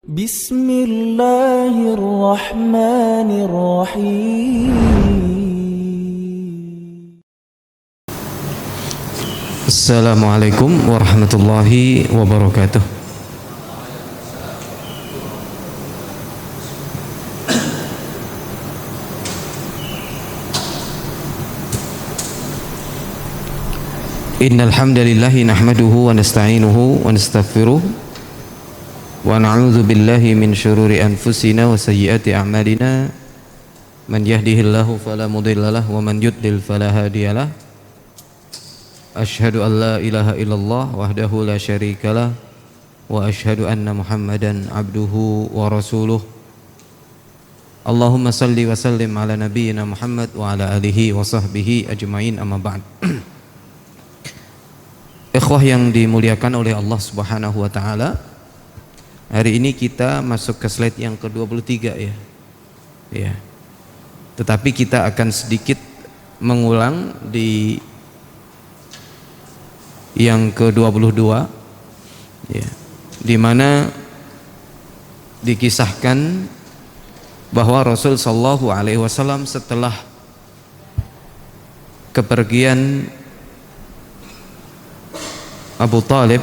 Bismillahirrahmanirrahim. Assalamualaikum warahmatullahi wabarakatuh. Innal hamdalillahi nahmaduhu wa nasta'inuhu wa nastaghfiruh wa na'udzu billahi min syururi anfusina wa sayyiati a'malina. Man yahdihillahu fala mudhillalah wa man yudlil fala hadiyalah. Asyhadu an la ilaha illallah wahdahu la syarikalah wa asyhadu anna Muhammadan abduhu wa rasuluh. Allahumma salli wa sallim ala nabiyyina Muhammad wa ala alihi wa sahbihi ajmain, amma ba'd. Ikhwah yang dimuliakan oleh Allah Subhanahu wa taala, hari ini kita masuk ke slide yang ke-23 ya. Tetapi kita akan sedikit mengulang di yang ke-22 ya, di mana dikisahkan bahwa Rasul sallallahu alaihi wasallam setelah kepergian Abu Talib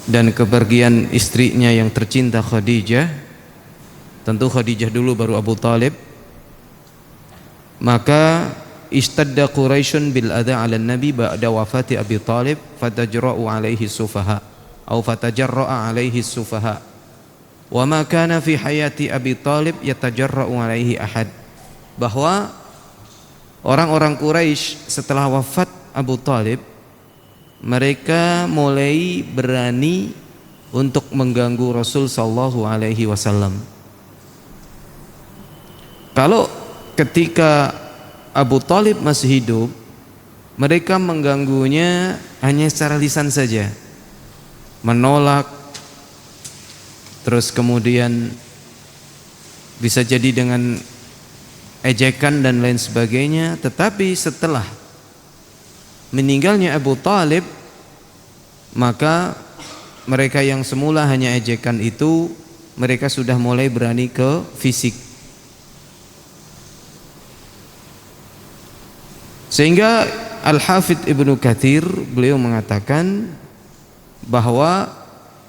dan kepergian istrinya yang tercinta Khadijah, tentu Khadijah dulu baru Abu Talib, maka istadda Quraisyun bil adha 'ala nabi ba'da wafati Abi Talib fatajra'u 'alaihi sufaha atau fatajarra'a 'alaihi sufaha wa ma kana fi hayati Abi Talib yatajarra'u 'alaihi ahad, bahwa orang-orang Quraisy setelah wafat Abu Talib mereka mulai berani untuk mengganggu Rasul sallallahu alaihi wasallam. Kalau ketika Abu Talib masih hidup, mereka mengganggunya hanya secara lisan saja, menolak, terus kemudian bisa jadi dengan ejekan dan lain sebagainya. Tetapi setelah meninggalnya Abu Talib, maka mereka yang semula hanya ejekan itu, mereka sudah mulai berani ke fisik. Sehingga Al-Hafidh Ibnu Katsir beliau mengatakan bahwa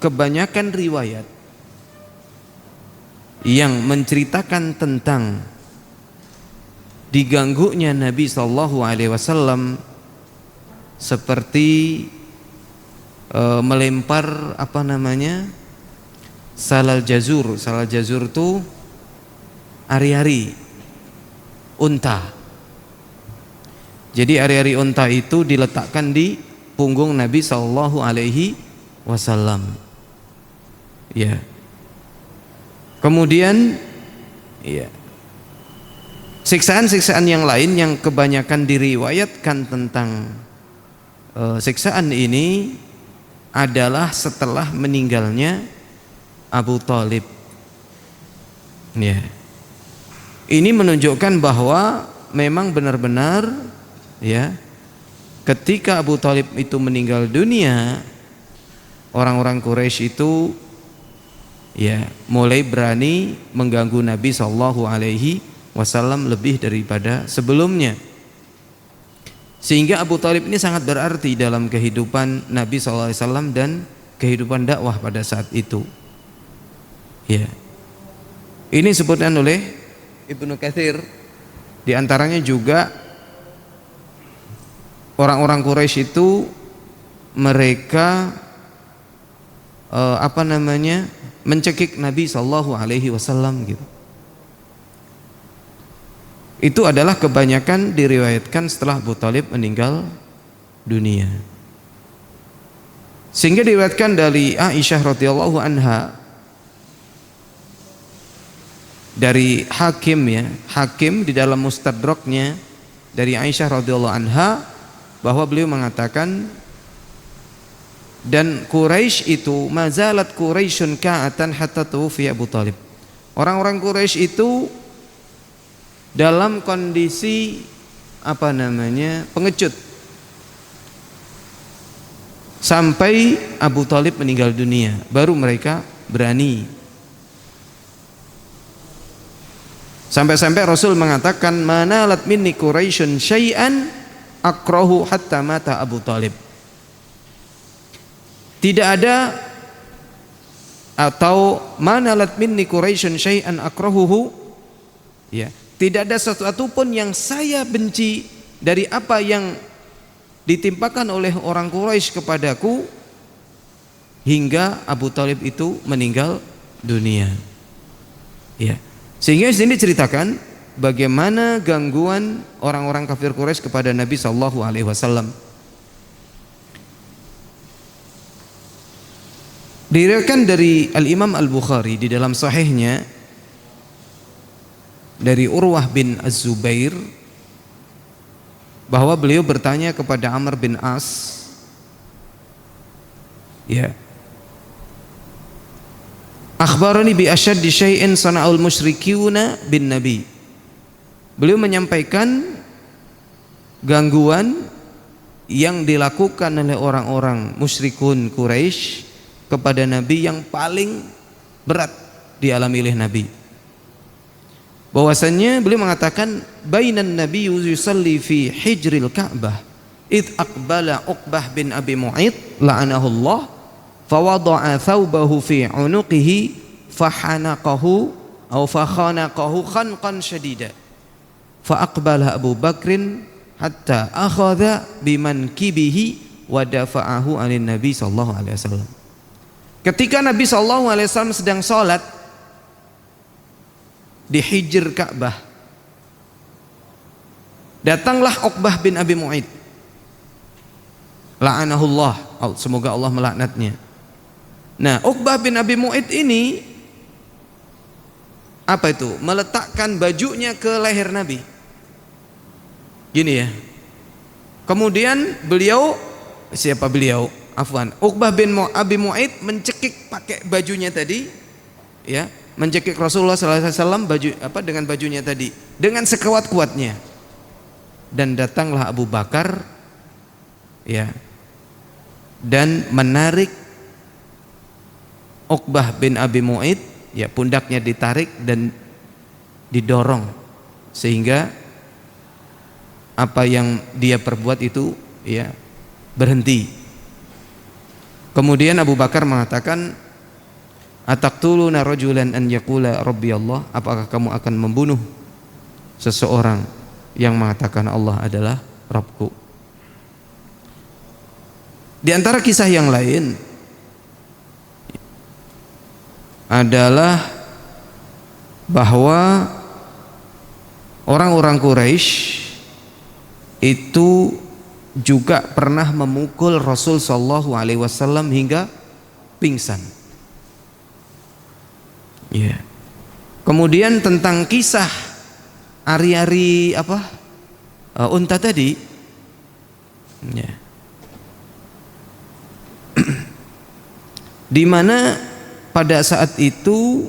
kebanyakan riwayat yang menceritakan tentang diganggunya Nabi sallallahu alaihi wasallam seperti melempar salal jazur. Salal jazur itu ari-ari unta. Jadi ari-ari unta itu diletakkan di punggung Nabi sallallahu alaihi wasallam. Ya. Kemudian ya, siksaan-siksaan yang lain yang kebanyakan diriwayatkan tentang siksaan ini adalah setelah meninggalnya Abu Talib. Ya. Ini menunjukkan bahwa memang benar-benar ya, ketika Abu Talib itu meninggal dunia, orang-orang Quraisy itu ya mulai berani mengganggu Nabi sallallahu alaihi wasallam lebih daripada sebelumnya. Sehingga Abu Talib ini sangat berarti dalam kehidupan Nabi SAW dan kehidupan dakwah pada saat itu. Ya, ini disebutkan oleh Ibnu Katsir. Di antaranya juga orang-orang Quraisy itu mereka mencekik Nabi SAW gitu. Itu adalah kebanyakan diriwayatkan setelah Abu Talib meninggal dunia. Sehingga diriwayatkan dari Aisyah radhiyallahu anha, dari Hakim ya, Hakim di dalam Mustadraknya dari Aisyah radhiyallahu anha, bahwa beliau mengatakan, dan Quraisy itu mazalat Quraisyun ka'atan hatta tuwfiya Abu Talib. Orang-orang Quraisy itu dalam kondisi pengecut sampai Abu Talib meninggal dunia, baru mereka berani. Sampai-sampai Rasul mengatakan, manalat minni Quraisyun syai'an akrahu hatta mata Abu Talib. Tidak ada, atau manalat minni Quraisyun syai'an akrahuhu, ya, tidak ada sesuatu pun yang saya benci dari apa yang ditimpakan oleh orang Quraisy kepadaku hingga Abu Talib itu meninggal dunia. Ya. Sehingga di sini diceritakan bagaimana gangguan orang-orang kafir Quraisy kepada Nabi sallallahu alaihi wasallam. Diriwayatkan dari Al-Imam Al-Bukhari di dalam sahihnya dari Urwah bin Az-Zubair bahwa beliau bertanya kepada Amr bin As, ya, akhbarani bi asyaddi syai'in sana'ul musyrikuna bin Nabi. Beliau menyampaikan gangguan yang dilakukan oleh orang-orang musyrikun Quraisy kepada Nabi yang paling berat dialami oleh Nabi. Bahwasannya beliau mengatakan, bainan Nabi yusalli fi hijril Ka'bah id aqbala Uqbah bin Abi Mu'ayth la'anahullah fawada'a thawbahu fi unuqihi fahanaqahu aw fakhanaqahu khanqan syadida fa aqbala Abu Bakrin hatta akhadha bimankibihi wa dafa'ahu 'anil Nabi sallallahu alaihi wasallam. Ketika Nabi sallallahu alaihi wasallam sedang salat di hijr Ka'bah, datanglah Uqbah bin Abi Mu'ayth la'anahullah, semoga Allah melaknatnya. Nah, Uqbah bin Abi Mu'ayth ini apa itu? Meletakkan bajunya ke leher Nabi. Gini ya. Kemudian beliau, siapa beliau? Afwan. Uqbah bin Abi Mu'ayth mencekik pakai bajunya tadi, ya, mencekik Rasulullah sallallahu alaihi wasallam dengan bajunya tadi dengan sekuat-kuatnya. Dan datanglah Abu Bakar, ya, dan menarik Uqbah bin Abi Mu'ayth, ya, pundaknya ditarik dan didorong sehingga apa yang dia perbuat itu, ya, berhenti. Kemudian Abu Bakar mengatakan, ataqtuluna rajulan an yaqula rabbi Allah, apakah kamu akan membunuh seseorang yang mengatakan Allah adalah Rabbku? Di antara kisah yang lain adalah bahwa orang-orang Quraisy itu juga pernah memukul Rasul sallallahu alaihi wasallam hingga pingsan. Ya. Kemudian tentang kisah ari-ari unta tadi, ya, di mana pada saat itu,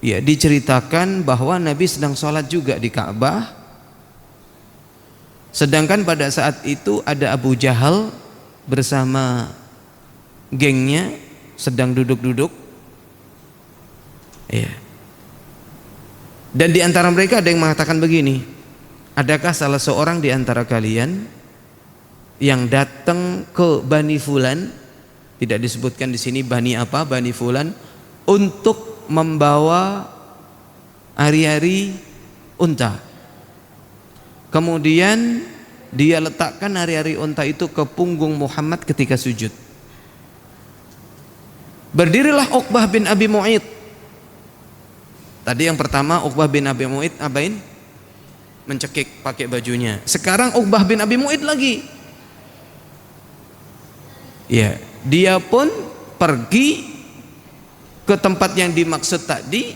ya, diceritakan bahwa Nabi sedang sholat juga di Ka'bah. Sedangkan pada saat itu ada Abu Jahal bersama gengnya sedang duduk-duduk, ya. Dan di antara mereka ada yang mengatakan begini, adakah salah seorang di antara kalian yang datang ke Bani Fulan, tidak disebutkan di sini Bani apa, Bani Fulan, untuk membawa ari-ari unta. Kemudian dia letakkan ari-ari unta itu ke punggung Muhammad ketika sujud. Berdirilah Uqbah bin Abi Mu'ayth. Tadi yang pertama Uqbah bin Abi Mu'ayth apain? Mencekik pakai bajunya. Sekarang Uqbah bin Abi Mu'ayth lagi. Ya, dia pun pergi ke tempat yang dimaksud tadi,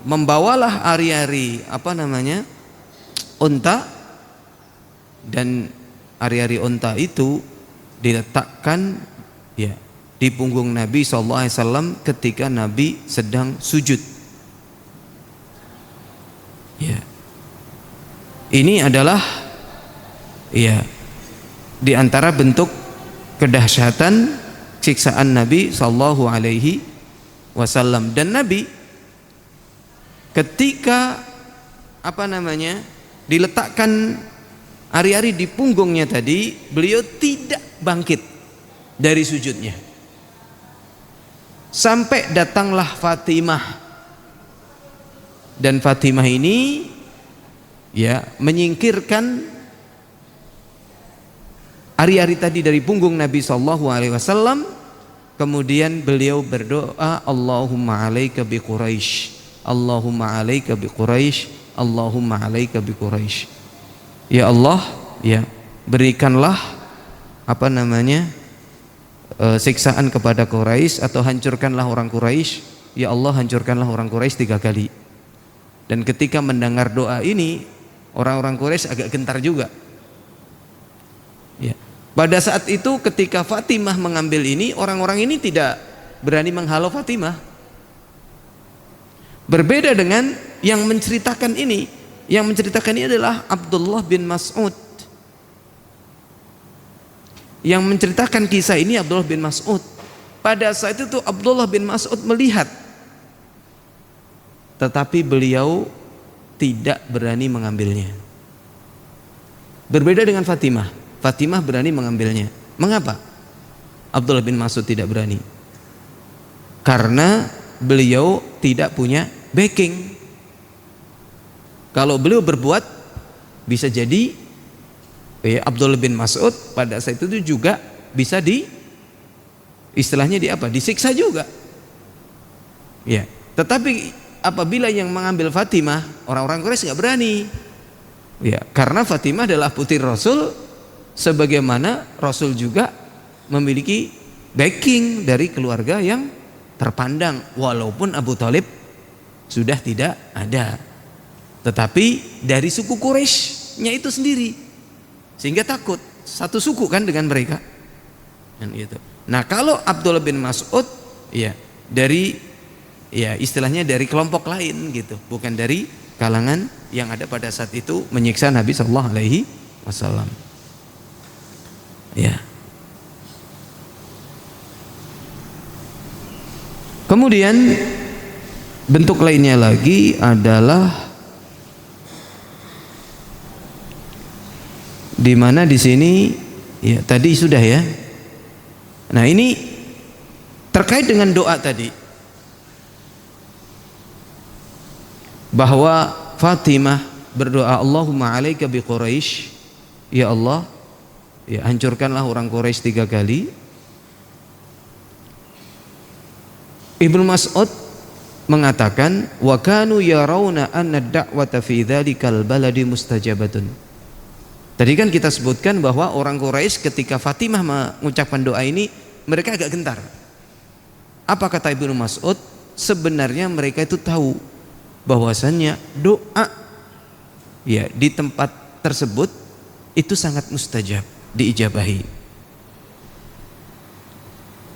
membawalah ari-ari unta, dan ari-ari unta itu diletakkan, ya, di punggung Nabi SAW ketika Nabi sedang sujud. Ya. Ini adalah, ya, di antara bentuk kedahsyatan siksaan Nabi sallallahu alaihi wasallam. Dan Nabi ketika diletakkan ari-ari di punggungnya tadi, beliau tidak bangkit dari sujudnya sampai datanglah Fatimah. Dan Fatimah ini ya menyingkirkan ari-ari tadi dari punggung Nabi SAW. Kemudian beliau berdoa, Allahumma alaika bi Quraisy, Allahumma alaika bi Quraisy, Allahumma alaika bi Quraisy. Ya Allah, ya berikanlah siksaan kepada Quraisy, atau hancurkanlah orang Quraisy. Ya Allah, hancurkanlah orang Quraisy 3 kali. Dan ketika mendengar doa ini, orang-orang Quraisy agak gentar juga. Ya. Pada saat itu ketika Fatimah mengambil ini, orang-orang ini tidak berani menghalau Fatimah. Berbeda dengan yang menceritakan ini. Yang menceritakan ini adalah Abdullah bin Mas'ud. Yang menceritakan kisah ini Abdullah bin Mas'ud. Pada saat itu Abdullah bin Mas'ud melihat, tetapi beliau tidak berani mengambilnya. Berbeda dengan Fatimah. Fatimah berani mengambilnya. Mengapa Abdullah bin Mas'ud tidak berani? Karena beliau tidak punya backing. Kalau beliau berbuat, bisa jadi Abdullah bin Mas'ud pada saat itu juga bisa disiksa juga. Ya, tetapi apabila yang mengambil Fatimah, orang-orang Quraisy nggak berani. Ya, karena Fatimah adalah putri Rasul, sebagaimana Rasul juga memiliki backing dari keluarga yang terpandang, walaupun Abu Thalib sudah tidak ada, tetapi dari suku Quraisynya itu sendiri, sehingga takut, satu suku kan dengan mereka. Dan gitu. Nah, kalau Abdullah bin Mas'ud istilahnya dari kelompok lain gitu, bukan dari kalangan yang ada pada saat itu menyiksa Nabi Shallallahu Alaihi Wasallam. Ya. Kemudian bentuk lainnya lagi adalah di mana di sini ya tadi sudah ya. Nah, ini terkait dengan doa tadi, bahwa Fatimah berdoa, Allahumma alaika bi Quraisy, ya Allah, ya hancurkanlah orang Quraisy 3 kali. Ibnu Mas'ud mengatakan, wa kanu yarawna anna ad-da'wata fi dzalikal baladi mustajabatun. Tadi kan kita sebutkan bahwa orang Quraisy ketika Fatimah mengucapkan doa ini, mereka agak gentar. Apa kata Ibnu Mas'ud? Sebenarnya mereka itu tahu bahwasannya doa ya di tempat tersebut itu sangat mustajab, diijabahi.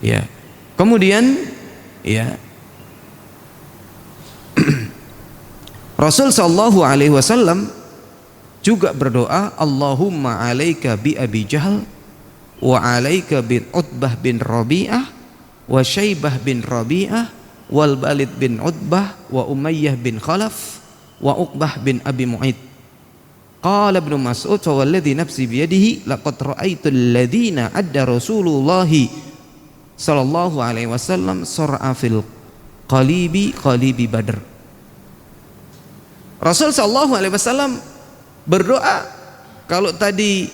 Ya. Kemudian ya Rasul sallallahu alaihi wasallam juga berdoa, Allahumma alaika bi Abi Jahal wa alaika bin Utbah bin Rabi'ah wa Syaibah bin Rabi'ah wal Balid bin Utbah wa Umayyah bin Khalaf wa Uqbah bin Abi Mu'id. Qala Ibnu Mas'ud fa walladhi nafsi biyadihi laqad ra'aitu alladhina adda Rasulullah sallallahu alaihi wasallam sur'a fil qalibi Badr. Rasul sallallahu alaihi wasallam berdoa, kalau tadi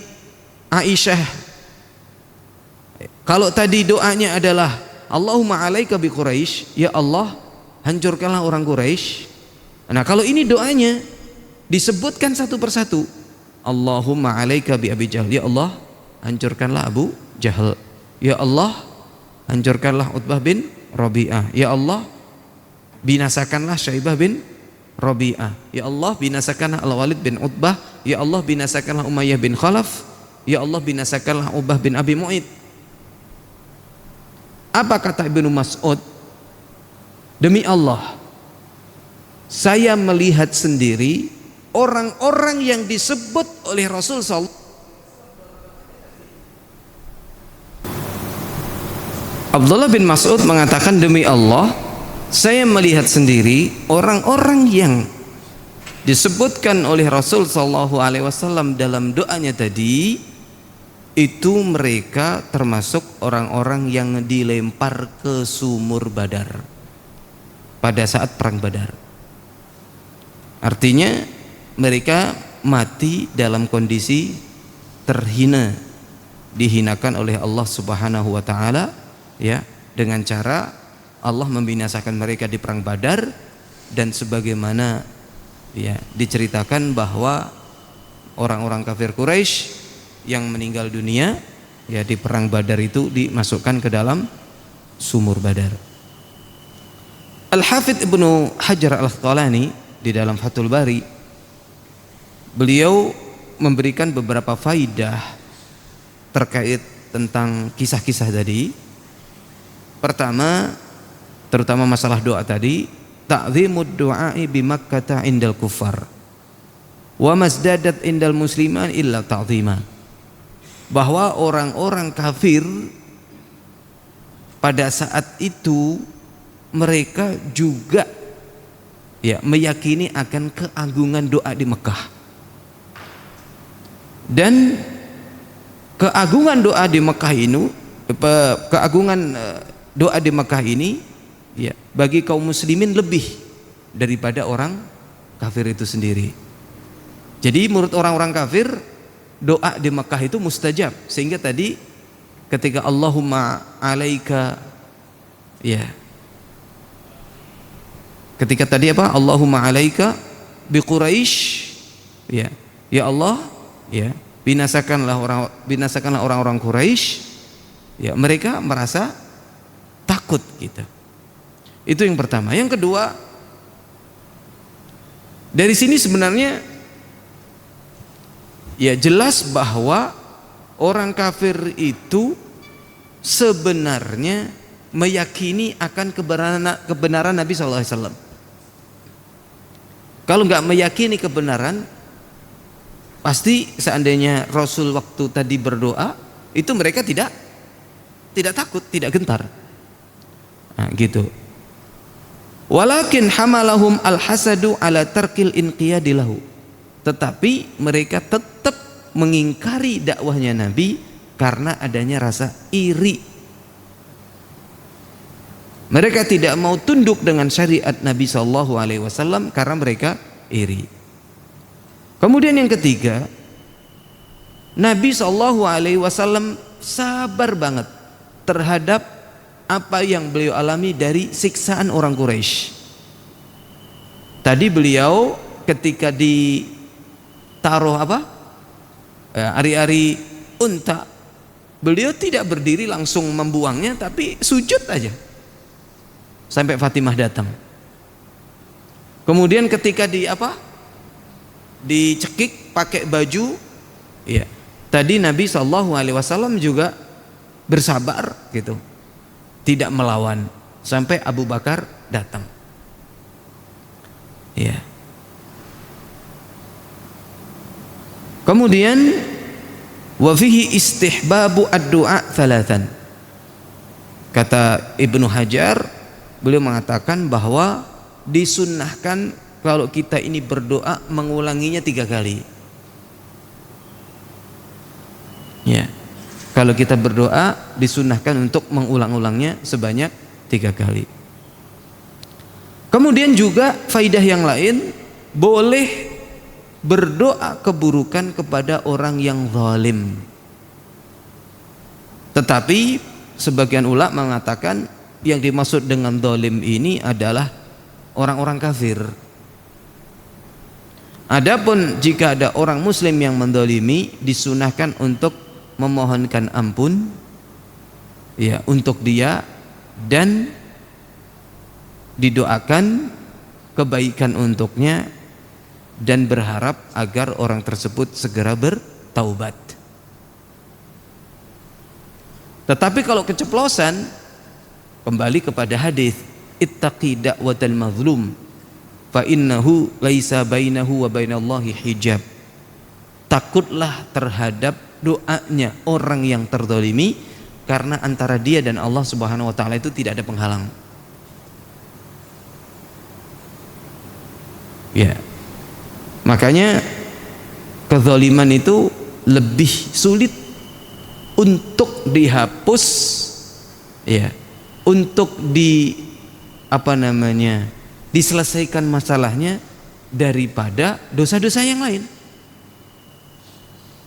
doanya adalah Allahumma alaika bi Quraisy, ya Allah hancurkanlah orang Quraisy. Nah, kalau ini doanya disebutkan satu persatu, Allahumma alaika bi Abi Jahal, ya Allah hancurkanlah Abu Jahal, ya Allah hancurkanlah Utbah bin Rabi'ah, ya Allah binasakanlah Syaibah bin Rabi'ah, ya Allah binasakanlah Al-Walid bin Utbah, ya Allah binasakanlah Umayyah bin Khalaf, ya Allah binasakanlah Uqbah bin Abi Mu'id. Apa kata Ibnu Mas'ud? Demi Allah, saya melihat sendiri orang-orang yang disebut oleh Rasul sallallahu. Abdullah bin Mas'ud mengatakan, demi Allah, saya melihat sendiri orang-orang yang disebutkan oleh Rasul sallallahu alaihi wasallam dalam doanya tadi, itu mereka termasuk orang-orang yang dilempar ke sumur Badar pada saat perang Badar. Artinya mereka mati dalam kondisi terhina, dihinakan oleh Allah Subhanahu wa taala, ya, dengan cara Allah membinasakan mereka di perang Badar. Dan sebagaimana ya diceritakan bahwa orang-orang kafir Quraisy yang meninggal dunia ya di perang Badar itu dimasukkan ke dalam sumur Badar. Al-Hafidz Ibnu Hajar Al-Asqalani di dalam Fathul Bari, beliau memberikan beberapa faidah terkait tentang kisah-kisah tadi. Pertama, terutama masalah doa tadi, ta'zimud du'a'i bi Makkah indal kuffar wa masdadat indal musliman illa ta'zima. Bahwa orang-orang kafir pada saat itu mereka juga ya meyakini akan keagungan doa di Mekah. Dan keagungan doa di Mekah ini, keagungan doa di Mekah ini ya bagi kaum muslimin lebih daripada orang kafir itu sendiri. Jadi menurut orang-orang kafir doa di Mekah itu mustajab, sehingga tadi ketika Allahumma alaika ya, ketika tadi apa, Allahumma alaika bi Quraisy ya, ya Allah ya binasakanlah orang-orang Quraisy ya, mereka merasa takut gitu. Itu yang pertama. Yang kedua, dari sini sebenarnya ya jelas bahwa orang kafir itu sebenarnya meyakini akan kebenaran Nabi SAW. Kalau nggak meyakini kebenaran, pasti seandainya Rasul waktu tadi berdoa itu mereka tidak takut, tidak gentar. Nah, gitu. Walakin hamalahum al-hasadu ala tarkil inqiyadilahu. Tetapi mereka tetap mengingkari dakwahnya Nabi karena adanya rasa iri. Mereka tidak mau tunduk dengan syariat Nabi SAW karena mereka iri. Kemudian yang ketiga, Nabi SAW sabar banget terhadap apa yang beliau alami dari siksaan orang Quraisy. Tadi beliau ketika ditaruh ari-ari unta, beliau tidak berdiri langsung membuangnya, tapi sujud aja sampai Fatimah datang. Kemudian ketika dicekik pakai baju ya, tadi Nabi SAW juga bersabar gitu, tidak melawan sampai Abu Bakar datang ya. Kemudian wa fihi istihbabu ad-du'a thalathan. Kata Ibnu Hajar, beliau mengatakan bahwa disunnahkan kalau kita ini berdoa mengulanginya 3 kali. Ya. Kalau kita berdoa disunnahkan untuk mengulang-ulangnya sebanyak 3 kali. Kemudian juga faidah yang lain, boleh berdoa keburukan kepada orang yang zalim. Tetapi sebagian ulama mengatakan yang dimaksud dengan zalim ini adalah orang-orang kafir. Adapun jika ada orang muslim yang menzalimi, disunahkan untuk memohonkan ampun ya untuk dia dan didoakan kebaikan untuknya dan berharap agar orang tersebut segera bertaubat. Tetapi kalau keceplosan, kembali kepada hadis ittaqi da'watal mazlum fa innahu laisa bainahu wa bainallahi hijab. Takutlah terhadap doanya orang yang terzalimi, karena antara dia dan Allah Subhanahu wa taala itu tidak ada penghalang. Ya. Makanya kezaliman itu lebih sulit untuk dihapus, ya, untuk diselesaikan masalahnya daripada dosa-dosa yang lain.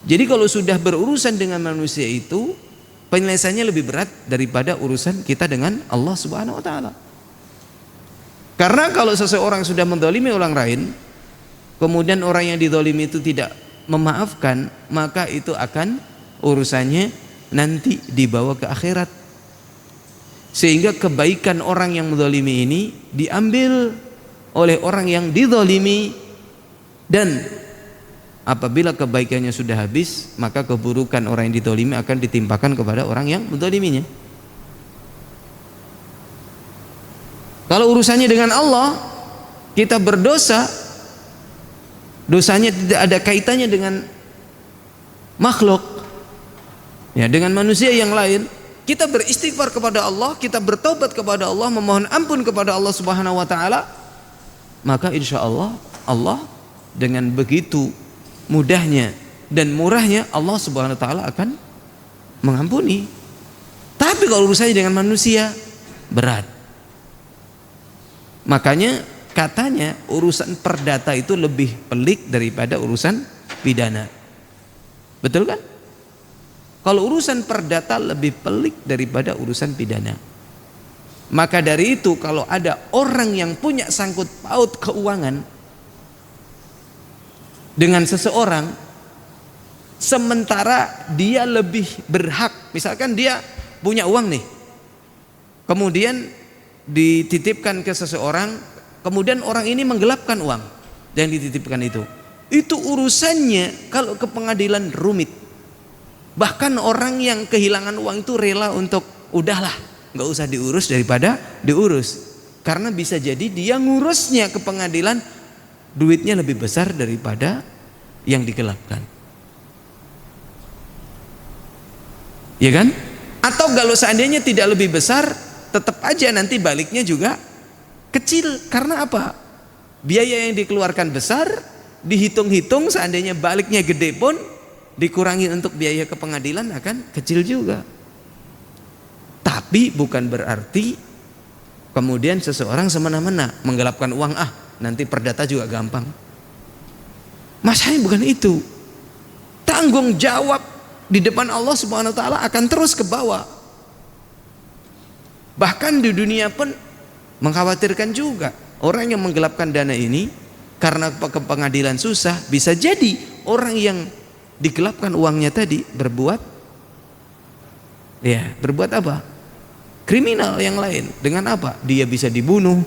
Jadi kalau sudah berurusan dengan manusia itu, penyelesaiannya lebih berat daripada urusan kita dengan Allah Subhanahu wa taala. Karena kalau seseorang sudah menzalimi orang lain, kemudian orang yang dizalimi itu tidak memaafkan, maka itu akan urusannya nanti dibawa ke akhirat. Sehingga kebaikan orang yang menzalimi ini diambil oleh orang yang dizalimi, dan apabila kebaikannya sudah habis, maka keburukan orang yang dizalimi akan ditimpakan kepada orang yang menzaliminya. Kalau urusannya dengan Allah, kita berdosa, dosanya tidak ada kaitannya dengan makhluk, ya, dengan manusia yang lain. Kita beristighfar kepada Allah, kita bertobat kepada Allah, memohon ampun kepada Allah Subhanahu wa taala, maka insya Allah, Allah dengan begitu mudahnya dan murahnya Allah Subhanahu wa taala akan mengampuni. Tapi kalau urusannya dengan manusia, berat. Makanya katanya urusan perdata itu lebih pelik daripada urusan pidana. Betul kan? Kalau urusan perdata lebih pelik daripada urusan pidana. Maka dari itu kalau ada orang yang punya sangkut paut keuangan dengan seseorang, sementara dia lebih berhak, misalkan dia punya uang nih, kemudian dititipkan ke seseorang, kemudian orang ini menggelapkan uang yang dititipkan itu urusannya kalau ke pengadilan rumit. Bahkan orang yang kehilangan uang itu rela untuk udahlah, nggak usah diurus daripada diurus, karena bisa jadi dia ngurusnya ke pengadilan duitnya lebih besar daripada yang digelapkan, ya kan? Atau kalau seandainya tidak lebih besar, tetap aja nanti baliknya juga kecil. Karena apa? Biaya yang dikeluarkan besar, dihitung-hitung seandainya baliknya gede pun dikurangi untuk biaya ke pengadilan akan kecil juga. Tapi bukan berarti kemudian seseorang semena-mena menggelapkan uang, nanti perdata juga gampang. Masalahnya bukan itu. Tanggung jawab di depan Allah Subhanahu wa taala akan terus ke bawah. Bahkan di dunia pun mengkhawatirkan juga orang yang menggelapkan dana ini, karena ke pengadilan susah, bisa jadi orang yang digelapkan uangnya tadi berbuat apa? Kriminal yang lain. Dengan apa? Dia bisa dibunuh,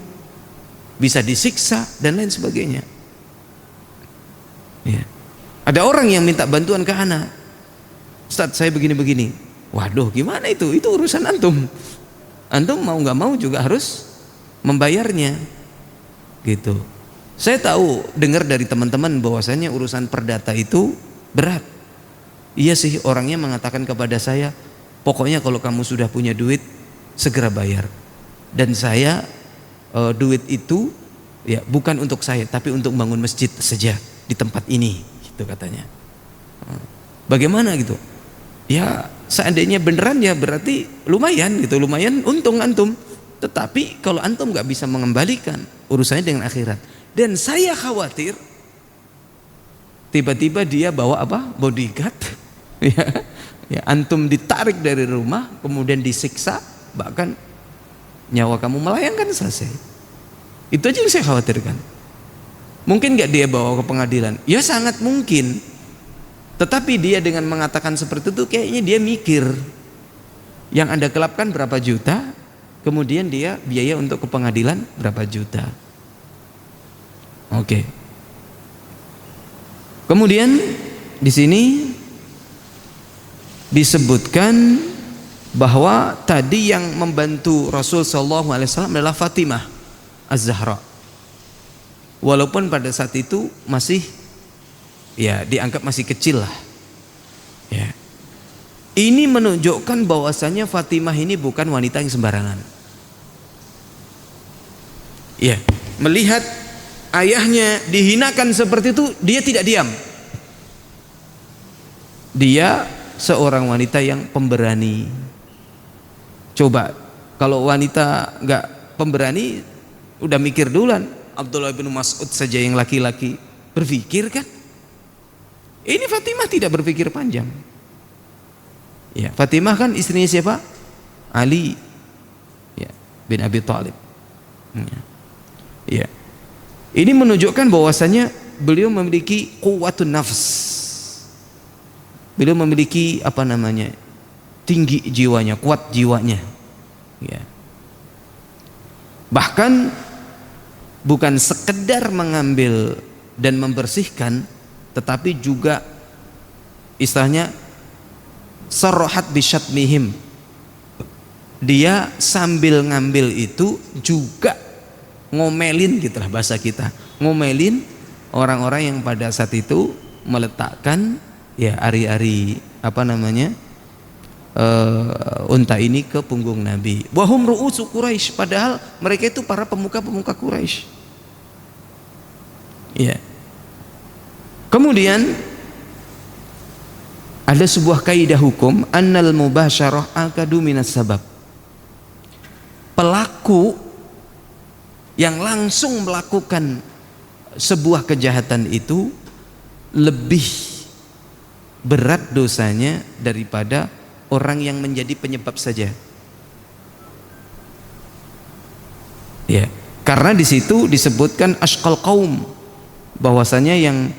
bisa disiksa dan lain sebagainya. Ya. Ada orang yang minta bantuan ke anak, Ustaz saya begini-begini. Waduh, gimana itu? Itu urusan antum. Antum mau nggak mau juga harus membayarnya, gitu. Saya tahu, dengar dari teman-teman bahwasanya urusan perdata itu berat. Iya sih, orangnya mengatakan kepada saya, pokoknya kalau kamu sudah punya duit segera bayar. Dan saya duit itu ya bukan untuk saya, tapi untuk bangun masjid saja di tempat ini, gitu katanya. Bagaimana gitu? Ya seandainya beneran ya berarti lumayan gitu, lumayan untung antum. Tetapi kalau antum nggak bisa mengembalikan, urusannya dengan akhirat. Dan saya khawatir tiba-tiba dia bawa apa? Bodyguard. Ya, antum ditarik dari rumah, kemudian disiksa, bahkan nyawa kamu melayang kan selesai. Itu aja yang saya khawatirkan. Mungkin nggak dia bawa ke pengadilan? Ya sangat mungkin. Tetapi dia dengan mengatakan seperti itu, kayaknya dia mikir yang Anda gelapkan berapa juta, kemudian dia biaya untuk ke pengadilan berapa juta. Oke. Kemudian di sini disebutkan bahwa tadi yang membantu Rasul sallallahu alaihi wasallam adalah Fatimah Az-Zahra. Walaupun pada saat itu masih ya dianggap masih kecil lah. Ya. Ini menunjukkan bahwasanya Fatimah ini bukan wanita yang sembarangan. Ya, melihat ayahnya dihinakan seperti itu, dia tidak diam. Dia seorang wanita yang pemberani. Coba kalau wanita nggak pemberani, udah mikir duluan. Abdullah bin Mas'ud saja yang laki-laki berpikir kan. Ini Fatimah tidak berpikir panjang. Ya, Fatimah kan istrinya siapa? Ali, ya, bin Abi Thalib. Ya. Ini menunjukkan bahwasanya beliau memiliki quwwatun nafs. Beliau memiliki tinggi jiwanya, kuat jiwanya. Ya. Bahkan bukan sekedar mengambil dan membersihkan, tetapi juga istilahnya sarahat bisyatmihim. Dia sambil ngambil itu juga ngomelin, gitulah bahasa kita, ngomelin orang-orang yang pada saat itu meletakkan ya ari-ari unta ini ke punggung Nabi. Wahum ru'usu Quraisy, padahal mereka itu para pemuka-pemuka Quraisy. Ya. Kemudian ada sebuah kaidah hukum, annal mubasyarah akadu minas sabab. Pelaku yang langsung melakukan sebuah kejahatan itu lebih berat dosanya daripada orang yang menjadi penyebab saja. Ya, karena di situ disebutkan asqal qaum, bahwasanya yang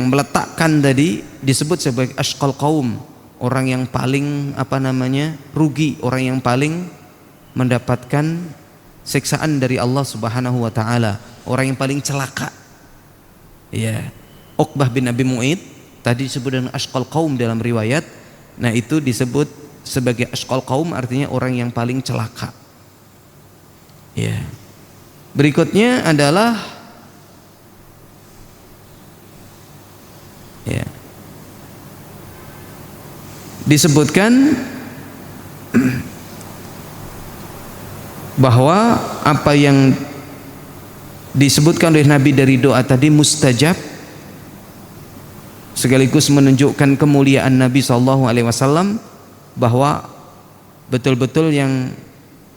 meletakkan tadi disebut sebagai asqal qaum, orang yang paling rugi, orang yang paling mendapatkan siksaan dari Allah Subhanahu wa taala, orang yang paling celaka. Ya, Uqbah bin Abi Mu'id tadi disebut dengan asqal qaum dalam riwayat. Nah, itu disebut sebagai asqal qaum, artinya orang yang paling celaka. Ya. Berikutnya adalah disebutkan bahwa apa yang disebutkan oleh Nabi dari doa tadi mustajab, sekaligus menunjukkan kemuliaan Nabi SAW, bahwa betul-betul yang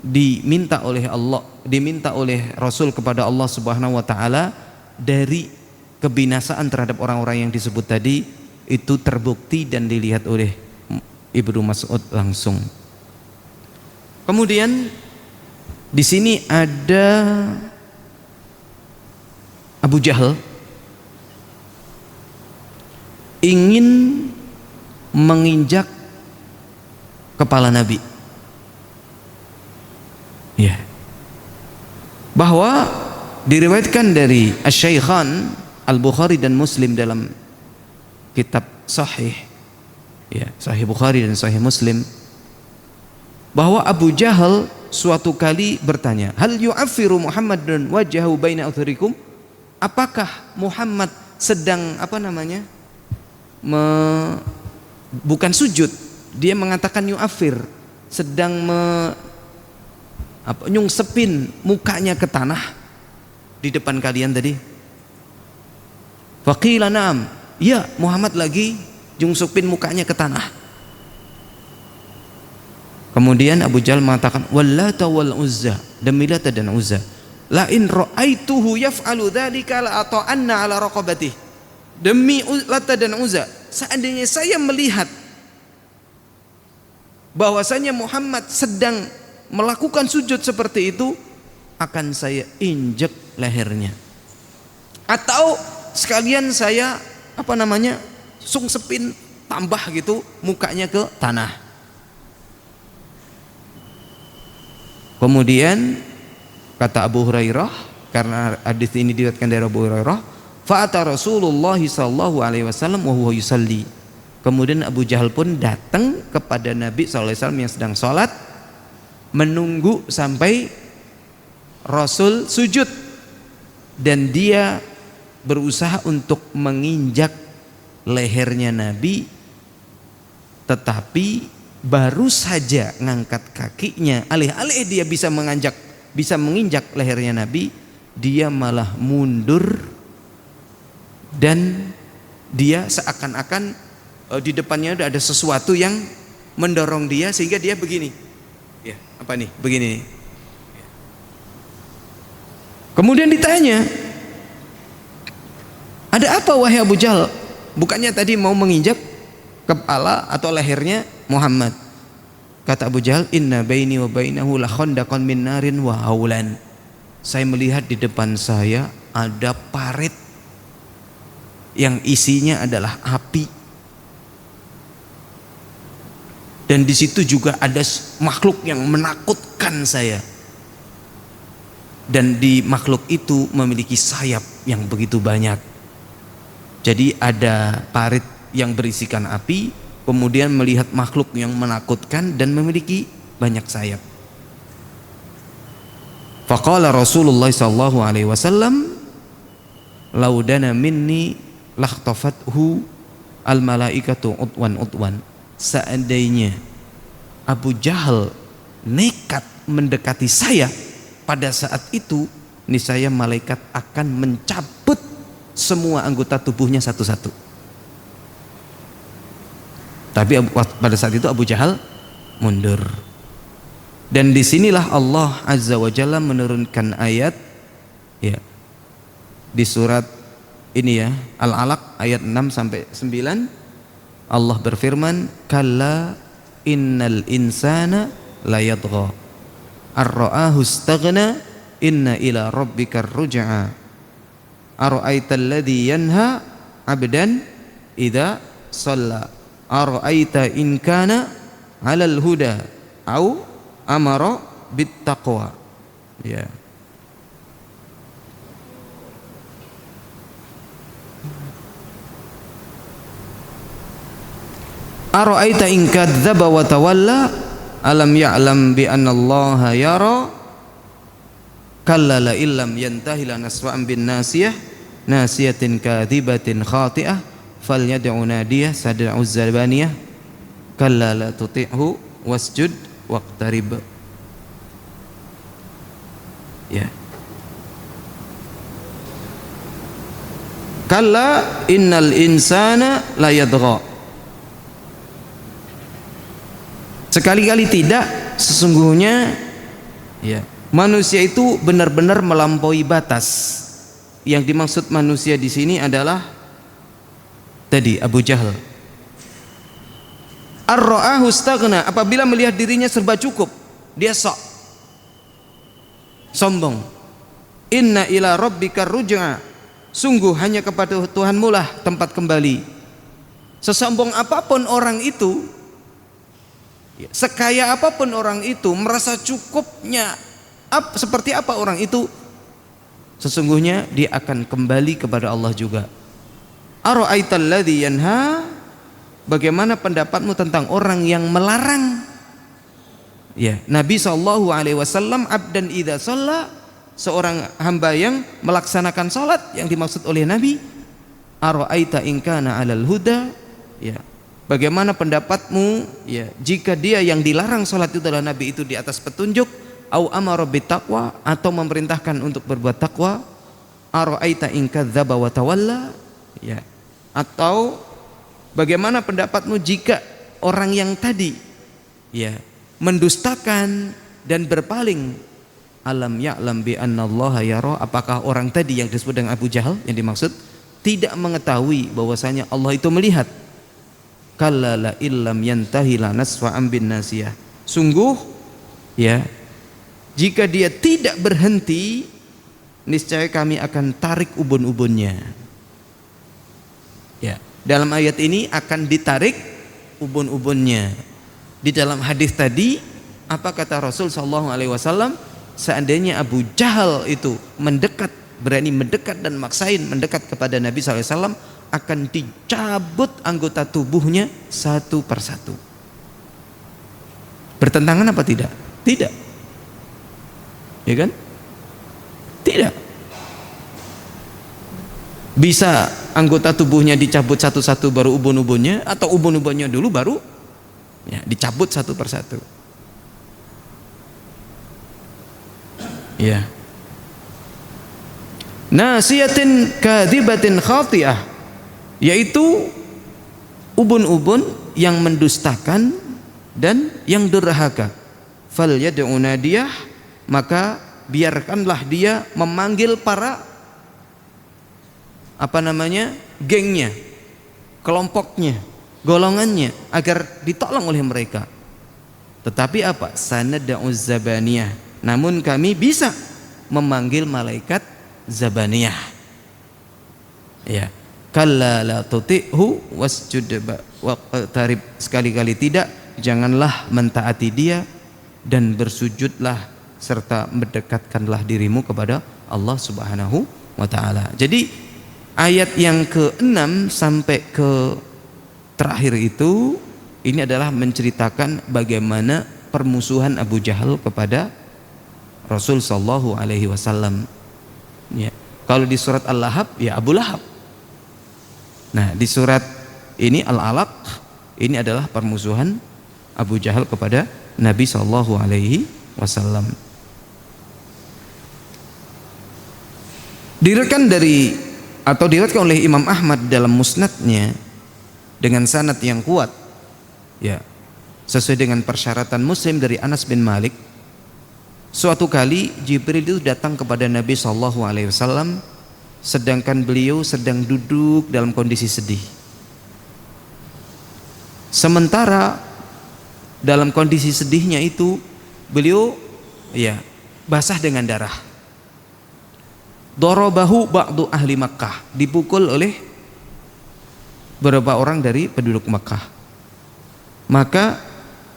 diminta oleh Allah, diminta oleh Rasul kepada Allah Subhanahu wa taala dari kebinasaan terhadap orang-orang yang disebut tadi, itu terbukti dan dilihat oleh Ibnu Mas'ud langsung. Kemudian di sini ada Abu Jahal ingin menginjak kepala Nabi. Ya. Bahwa diriwayatkan dari Asy-Syaikhan Al-Bukhari dan Muslim dalam kitab Sahih, ya, Sahih Bukhari dan Sahih Muslim, bahwa Abu Jahal suatu kali bertanya, hal yu'affiru Muhammadun wajhahu baina athurikum? Apakah Muhammad sedang bukan sujud, dia mengatakan yu'affir, sedang nyungsepin mukanya ke tanah di depan kalian tadi? Faqila na'am, ya, Muhammad lagi nyungsepin mukanya ke tanah. Kemudian Abu Jahal mengatakan, wallata wal uzza, demi Lata dan Uzza, la in ra'aituhu yaf'alu dzalika la ata'anna ala raqabatih. Demi Lata dan Uzza, seandainya saya melihat bahwasanya Muhammad sedang melakukan sujud seperti itu, akan saya injek lehernya, atau sekalian saya sungsepin, tambah gitu mukanya ke tanah. Kemudian kata Abu Hurairah, karena hadis ini diriwayatkan dari Abu Hurairah, fa'ata Rasulullah sallallahu alaihi wasallam wa huwa yusalli. Kemudian Abu Jahal pun datang kepada Nabi sallallahu alaihi wasallam yang sedang salat, menunggu sampai Rasul sujud, dan dia berusaha untuk menginjak lehernya Nabi, tetapi baru saja ngangkat kakinya, alih-alih dia bisa menginjak lehernya Nabi, dia malah mundur dan dia seakan-akan di depannya ada sesuatu yang mendorong dia sehingga dia begini. Ya, apa nih? Begini nih. Kemudian ditanya, ada apa wahai Abu Jahal? Bukannya tadi mau menginjak kepala atau lehernya Muhammad? Kata Abu Jahal, inna baini wa bainahu la khandaqan min narin wa haulan. Saya melihat di depan saya ada parit yang isinya adalah api. Dan di situ juga ada makhluk yang menakutkan saya. Dan di makhluk itu memiliki sayap yang begitu banyak. Jadi ada parit yang berisikan api, kemudian melihat makhluk yang menakutkan dan memiliki banyak sayap. Faqala Rasulullah sallallahu alaihi wasallam, laudana minni lakhtafathu al malaikatu utwan utwan. Seandainya Abu Jahal nekat mendekati saya pada saat itu, niscaya malaikat akan mencabut semua anggota tubuhnya satu-satu. Tapi pada saat itu Abu Jahal mundur. Dan disinilah Allah Azza wa Jalla menurunkan ayat ya, di surat ini ya, Al-Alaq ayat 6 sampai 9. Allah berfirman, kalla innal insana layadgha ar-ra'ahu istaghna inna ila rabbikar ruj'a ara'aital ladzi yanha 'abdan idza shalla ara'aita in kana 'alal huda au amara bit taqwa. Ya. Ara'aita in kadzdzaba wa tawalla alam ya'lam bi anna Allah yara kalla la illam yantahi lanasfa'an bin nasiyah nasiyatin kadzibatin khati'ah falyad'u nadiyah sad'u zabaniyah kalla la tuti'hu wasjud waqtarib. Ya. Kalla innal insana la yadgha. Sekali-kali tidak, sesungguhnya ya, manusia itu benar-benar melampaui batas. Yang dimaksud manusia di sini adalah tadi Abu Jahal. Ar-ra'ahu istaghna, apabila melihat dirinya serba cukup, dia sok sombong. Inna ila rabbikar ruj'a, sungguh hanya kepada Tuhanmu lah tempat kembali. Sesombong apapun orang itu, sekaya apapun orang itu, merasa cukupnya seperti apa orang itu, sesungguhnya dia akan kembali kepada Allah juga. Ara'aital ladzi yanha, bagaimana pendapatmu tentang orang yang melarang? Ya, Nabi SAW abdan idza shalla, seorang hamba yang melaksanakan salat, yang dimaksud oleh Nabi, ara'aita in kana 'alal huda, ya. Bagaimana pendapatmu ya jika dia yang dilarang salat itu adalah Nabi itu di atas petunjuk, au amara bittaqwa, atau memerintahkan untuk berbuat takwa, ara'aita in kadzdzaba wa tawalla, ya. Atau bagaimana pendapatmu jika orang yang tadi ya mendustakan dan berpaling, alam ya'lam bi annallaha yara, apakah orang tadi yang disebut dengan Abu Jahal yang dimaksud tidak mengetahui bahwasanya Allah itu melihat? Kalla la illam yantahi la nasfa'an bin nasiyah, sungguh ya jika dia tidak berhenti, niscaya kami akan tarik ubun-ubunnya. Ya, dalam ayat ini akan ditarik ubun-ubunnya. Di dalam hadis tadi apa kata Rasul sallallahu alaihi wasallam? Seandainya Abu Jahal itu mendekat, berani mendekat dan maksain mendekat kepada Nabi sallallahu alaihi wasallam, akan dicabut anggota tubuhnya satu persatu. Bertentangan apa tidak? Tidak. Ya kan? Tidak. Bisa anggota tubuhnya dicabut satu-satu baru ubun-ubunnya, atau ubun-ubunnya dulu baru ya, dicabut satu persatu. Ya. nasiyatin kadzibatin khati'ah, yaitu ubun-ubun yang mendustakan dan yang durhaka. Fal yad'u nadiyah, maka biarkanlah dia memanggil para gengnya, kelompoknya, golongannya, agar ditolong oleh mereka. Tetapi apa? Sanad'u zabaniyah, namun kami bisa memanggil malaikat zabaniyah. Ya, kalla la tuti'hu wasjud waqtarib, sekali-kali tidak, janganlah mentaati dia dan bersujudlah serta mendekatkanlah dirimu kepada Allah Subhanahu wa taala. Jadi ayat yang ke-6 sampai ke terakhir itu, ini adalah menceritakan bagaimana permusuhan Abu Jahal kepada Rasul sallallahu alaihi wasallam. Ya. Kalau di surat Al-Lahab ya Abu Lahab. Nah, di surat ini Al-Alaq, ini adalah permusuhan Abu Jahal kepada Nabi sallallahu alaihi wasallam. Diriwayatkan oleh Imam Ahmad dalam musnadnya dengan sanad yang kuat, ya, sesuai dengan persyaratan Muslim, dari Anas bin Malik. Suatu kali Jibril itu datang kepada Nabi sallallahu alaihi wasallam sedangkan beliau sedang duduk dalam kondisi sedih. Sementara dalam kondisi sedihnya itu beliau ya basah dengan darah. Darabahu ba'du ahli Makkah, dipukul oleh beberapa orang dari penduduk Makkah. Maka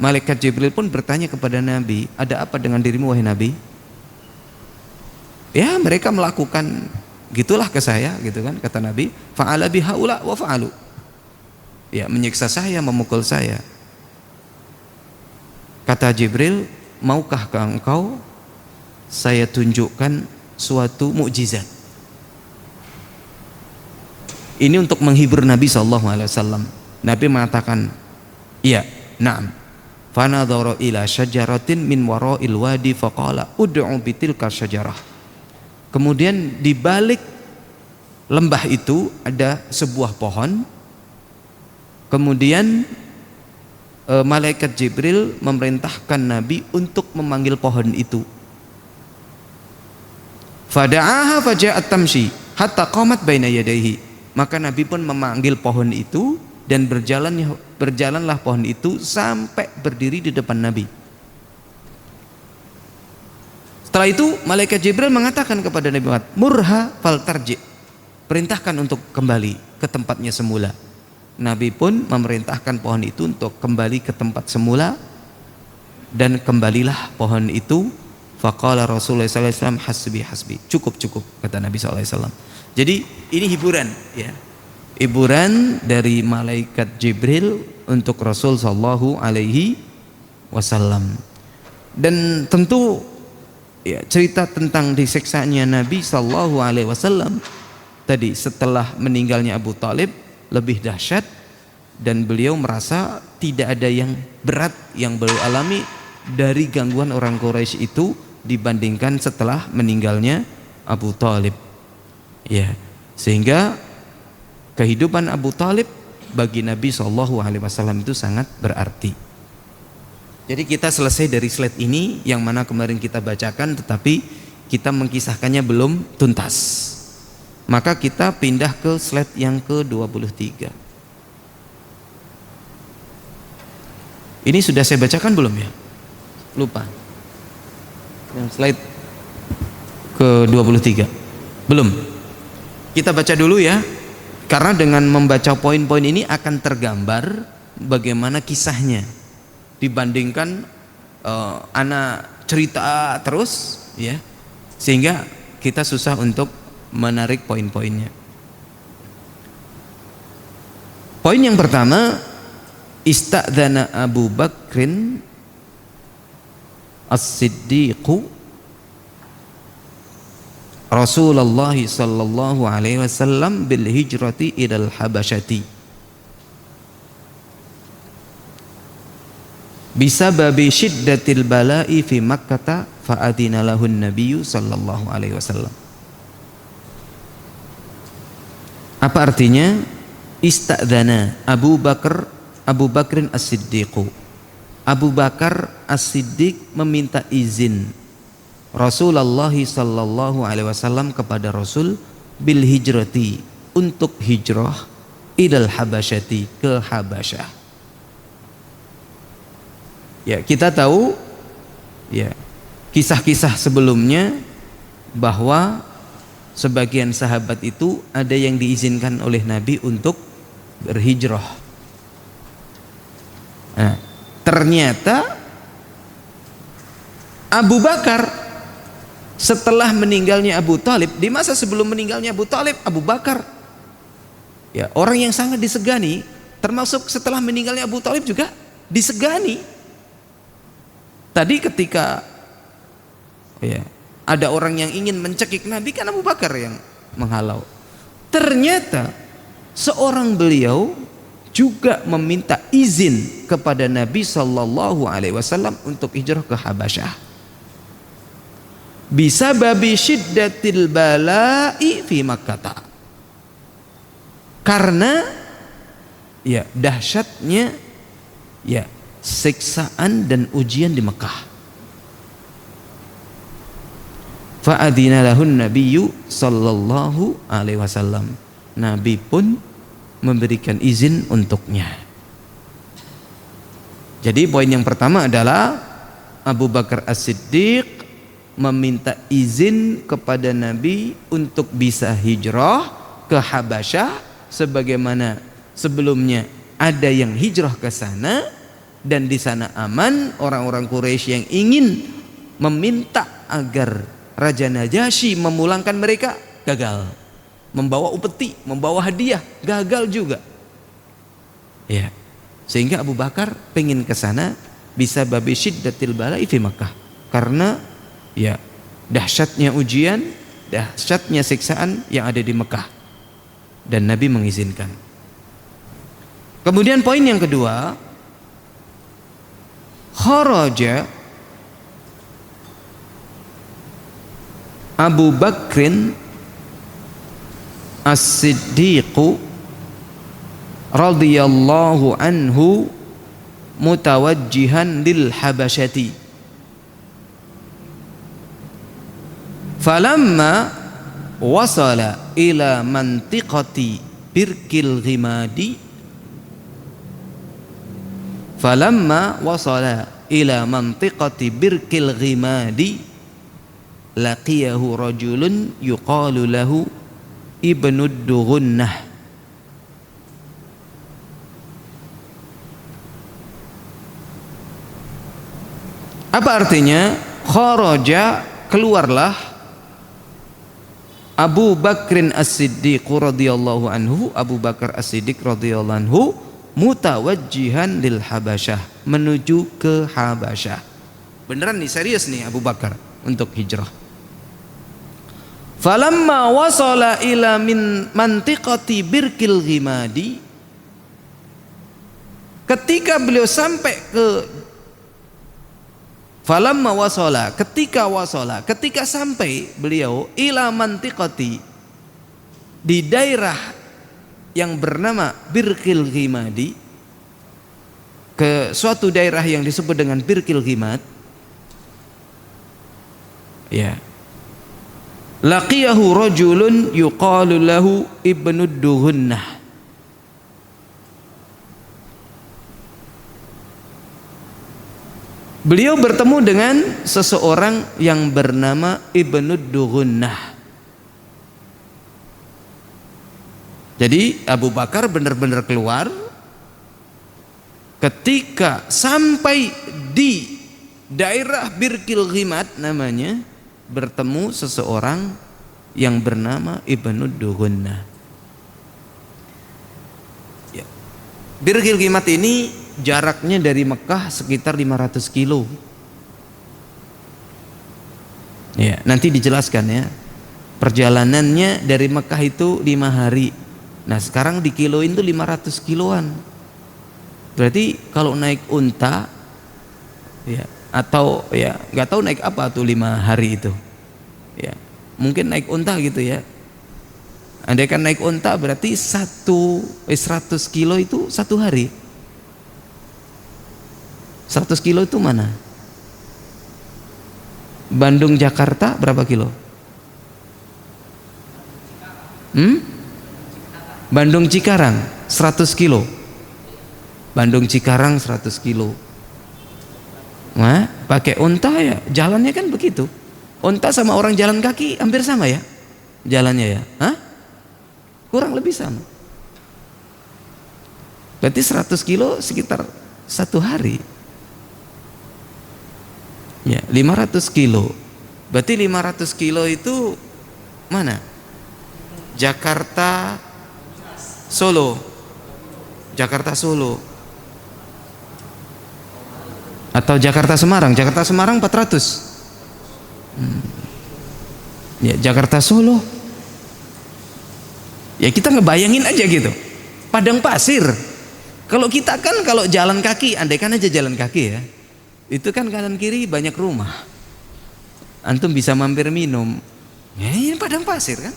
malaikat Jibril pun bertanya kepada Nabi, ada apa dengan dirimu wahai Nabi? Ya, mereka melakukan gitulah ke saya, gitu kan, kata Nabi. Fa'ala bihaula wa fa'alu, ya, menyiksa saya, memukul saya. Kata Jibril, maukah engkau saya tunjukkan suatu mukjizat? Ini untuk menghibur Nabi SAW. Nabi mengatakan, iya, na'am. Fanadhara ila syajaratin min wara'il wadi faqala ud'u bitilka syajarah. Kemudian di balik lembah itu ada sebuah pohon. Kemudian malaikat Jibril memerintahkan Nabi untuk memanggil pohon itu. Fada'aha faja'at tamshi hatta qamat baina yadayhi. Maka Nabi pun memanggil pohon itu dan berjalanlah pohon itu sampai berdiri di depan Nabi. Setelah itu malaikat Jibril mengatakan kepada Nabi Muhammad, murha fal tarji, perintahkan untuk kembali ke tempatnya semula. Nabi pun memerintahkan pohon itu untuk kembali ke tempat semula, dan kembalilah pohon itu. Faqala Rasulullah SAW, hasbi hasbi, cukup kata Nabi SAW. Jadi ini hiburan, ya, hiburan dari malaikat Jibril untuk Rasul Sallallahu Alaihi Wasallam. Dan tentu ya, cerita tentang diseksanya Nabi Sallallahu Alaihi Wasallam tadi setelah meninggalnya Abu Talib lebih dahsyat, dan beliau merasa tidak ada yang berat yang beliau alami dari gangguan orang Quraisy itu dibandingkan setelah meninggalnya Abu Talib. Ya, sehingga kehidupan Abu Talib bagi Nabi Shallallahu Alaihi Wasallam itu sangat berarti. Jadi kita selesai dari slide ini yang mana kemarin kita bacakan, tetapi kita mengkisahkannya belum tuntas. Maka kita pindah ke slide yang ke-23. Ini sudah saya bacakan belum ya? Lupa. Yang slide ke-23 belum. Kita baca dulu ya, karena dengan membaca poin-poin ini akan tergambar bagaimana kisahnya dibandingkan anak cerita terus, ya, sehingga kita susah untuk menarik poin-poinnya. Poin yang pertama, istadzana Abu Bakrin As-Siddiqu Rasulullah sallallahu alaihi wasallam bil hijrati ilal habasyati bisababi syiddatil bala'i fi Makkah fa adina lahun nabiyyu sallallahu alaihi wasallam. Apa artinya? Istadzana Abu Bakrin As-Siddiqu. Abu Bakar As-Siddiq meminta izin Rasulullah sallallahu alaihi wasallam kepada Rasul bil hijrati, untuk hijrah ilal habasyati, ke Habasyah. Ya, kita tahu ya kisah-kisah sebelumnya bahwa sebagian sahabat itu ada yang diizinkan oleh Nabi untuk berhijrah. Nah, ternyata Abu Bakar setelah meninggalnya Abu Talib, di masa sebelum meninggalnya Abu Talib, Abu Bakar ya orang yang sangat disegani, termasuk setelah meninggalnya Abu Talib juga disegani. Tadi ketika ya ada orang yang ingin mencekik Nabi, kan Abu Bakar yang menghalau. Ternyata seorang beliau juga meminta izin kepada Nabi sallallahu alaihi wasallam untuk hijrah ke Habasyah. Bisa babi syiddatil bala'i fi Makkah. Karena ya dahsyatnya ya siksaan dan ujian di Mekah. Fa'adina lahun nabiyyu sallallahu alaihi wasallam. Nabi pun memberikan izin untuknya. Jadi poin yang pertama adalah Abu Bakar As-Siddiq meminta izin kepada Nabi untuk bisa hijrah ke Habasyah, sebagaimana sebelumnya ada yang hijrah ke sana dan di sana aman. Orang-orang Quraisy yang ingin meminta agar Raja Najasyi memulangkan mereka gagal. Membawa upeti, membawa hadiah, gagal juga. Ya. Sehingga Abu Bakar pengen ke sana bisa babi syiddatil bala'i fi Makkah. Karena ya dahsyatnya ujian, dahsyatnya siksaan yang ada di Mekah. Dan Nabi mengizinkan. Kemudian poin yang kedua, kharaja Abu Bakrin As-Siddiqu radhiyallahu anhu mutawajjihan lil Habasyati. Falamma wasala ila mantiqati Birkil Ghimadi, falamma wasala ila mantiqati Birkil Ghimadi laqiyahu rajulun yuqalu lahu Ibnud Dughunnah. Apa artinya? Kharaja, keluarlah Abu Bakrin As-Siddiq radhiyallahu anhu, Abu Bakar As-Siddiq radhiyallahu anhu mutawajjihan lil Habasyah, menuju ke Habasyah. Beneran nih, serius nih Abu Bakar untuk hijrah. Falamma wasala ila min mantiqati Birkil Ghimadi, ketika beliau sampai ke falamma wasala, ketika sampai beliau ila mantiqati, di daerah yang bernama Birkil Ghimadi, ke suatu daerah yang disebut dengan Birkil Ghimad, ya, laqiyahu rajulun yuqalu lahu Ibnud Dughunnah. Beliau bertemu dengan seseorang yang bernama Ibnud Dughunnah. Jadi Abu Bakar benar-benar keluar. Ketika sampai di daerah Birkil Ghimad namanya, bertemu seseorang yang bernama Ibnud Dughunnah. Ya. Birkil Ghimad ini jaraknya dari Mekah sekitar 500 kilo. Ya, nanti dijelaskan ya. Perjalanannya dari Mekah itu 5 hari. Nah, sekarang dikiloin tuh 500 kiloan. Berarti kalau naik unta ya, atau ya nggak tahu naik apa tuh 5 hari itu ya, mungkin naik unta gitu ya. Andai kan naik unta berarti 100 kilo itu satu hari. 100 kilo itu mana? Bandung Jakarta berapa kilo? Bandung Cikarang 100 kilo. Bandung Cikarang 100 kilo. Nah, pakai unta ya, jalannya kan begitu. Unta sama orang jalan kaki hampir sama ya jalannya ya. Hah? Kurang lebih sama. Berarti 100 kilo sekitar satu hari. Ya, 500 kilo. Berarti 500 kilo itu mana? Jakarta Solo. Jakarta Solo. Atau Jakarta Semarang. Jakarta Semarang 400. Ya, Jakarta Solo. Ya kita ngebayangin aja gitu. Padang pasir. Kalau kita kan kalau jalan kaki, andaikan aja jalan kaki ya. Itu kan kanan kiri banyak rumah. Antum bisa mampir minum. Ya ini padang pasir kan?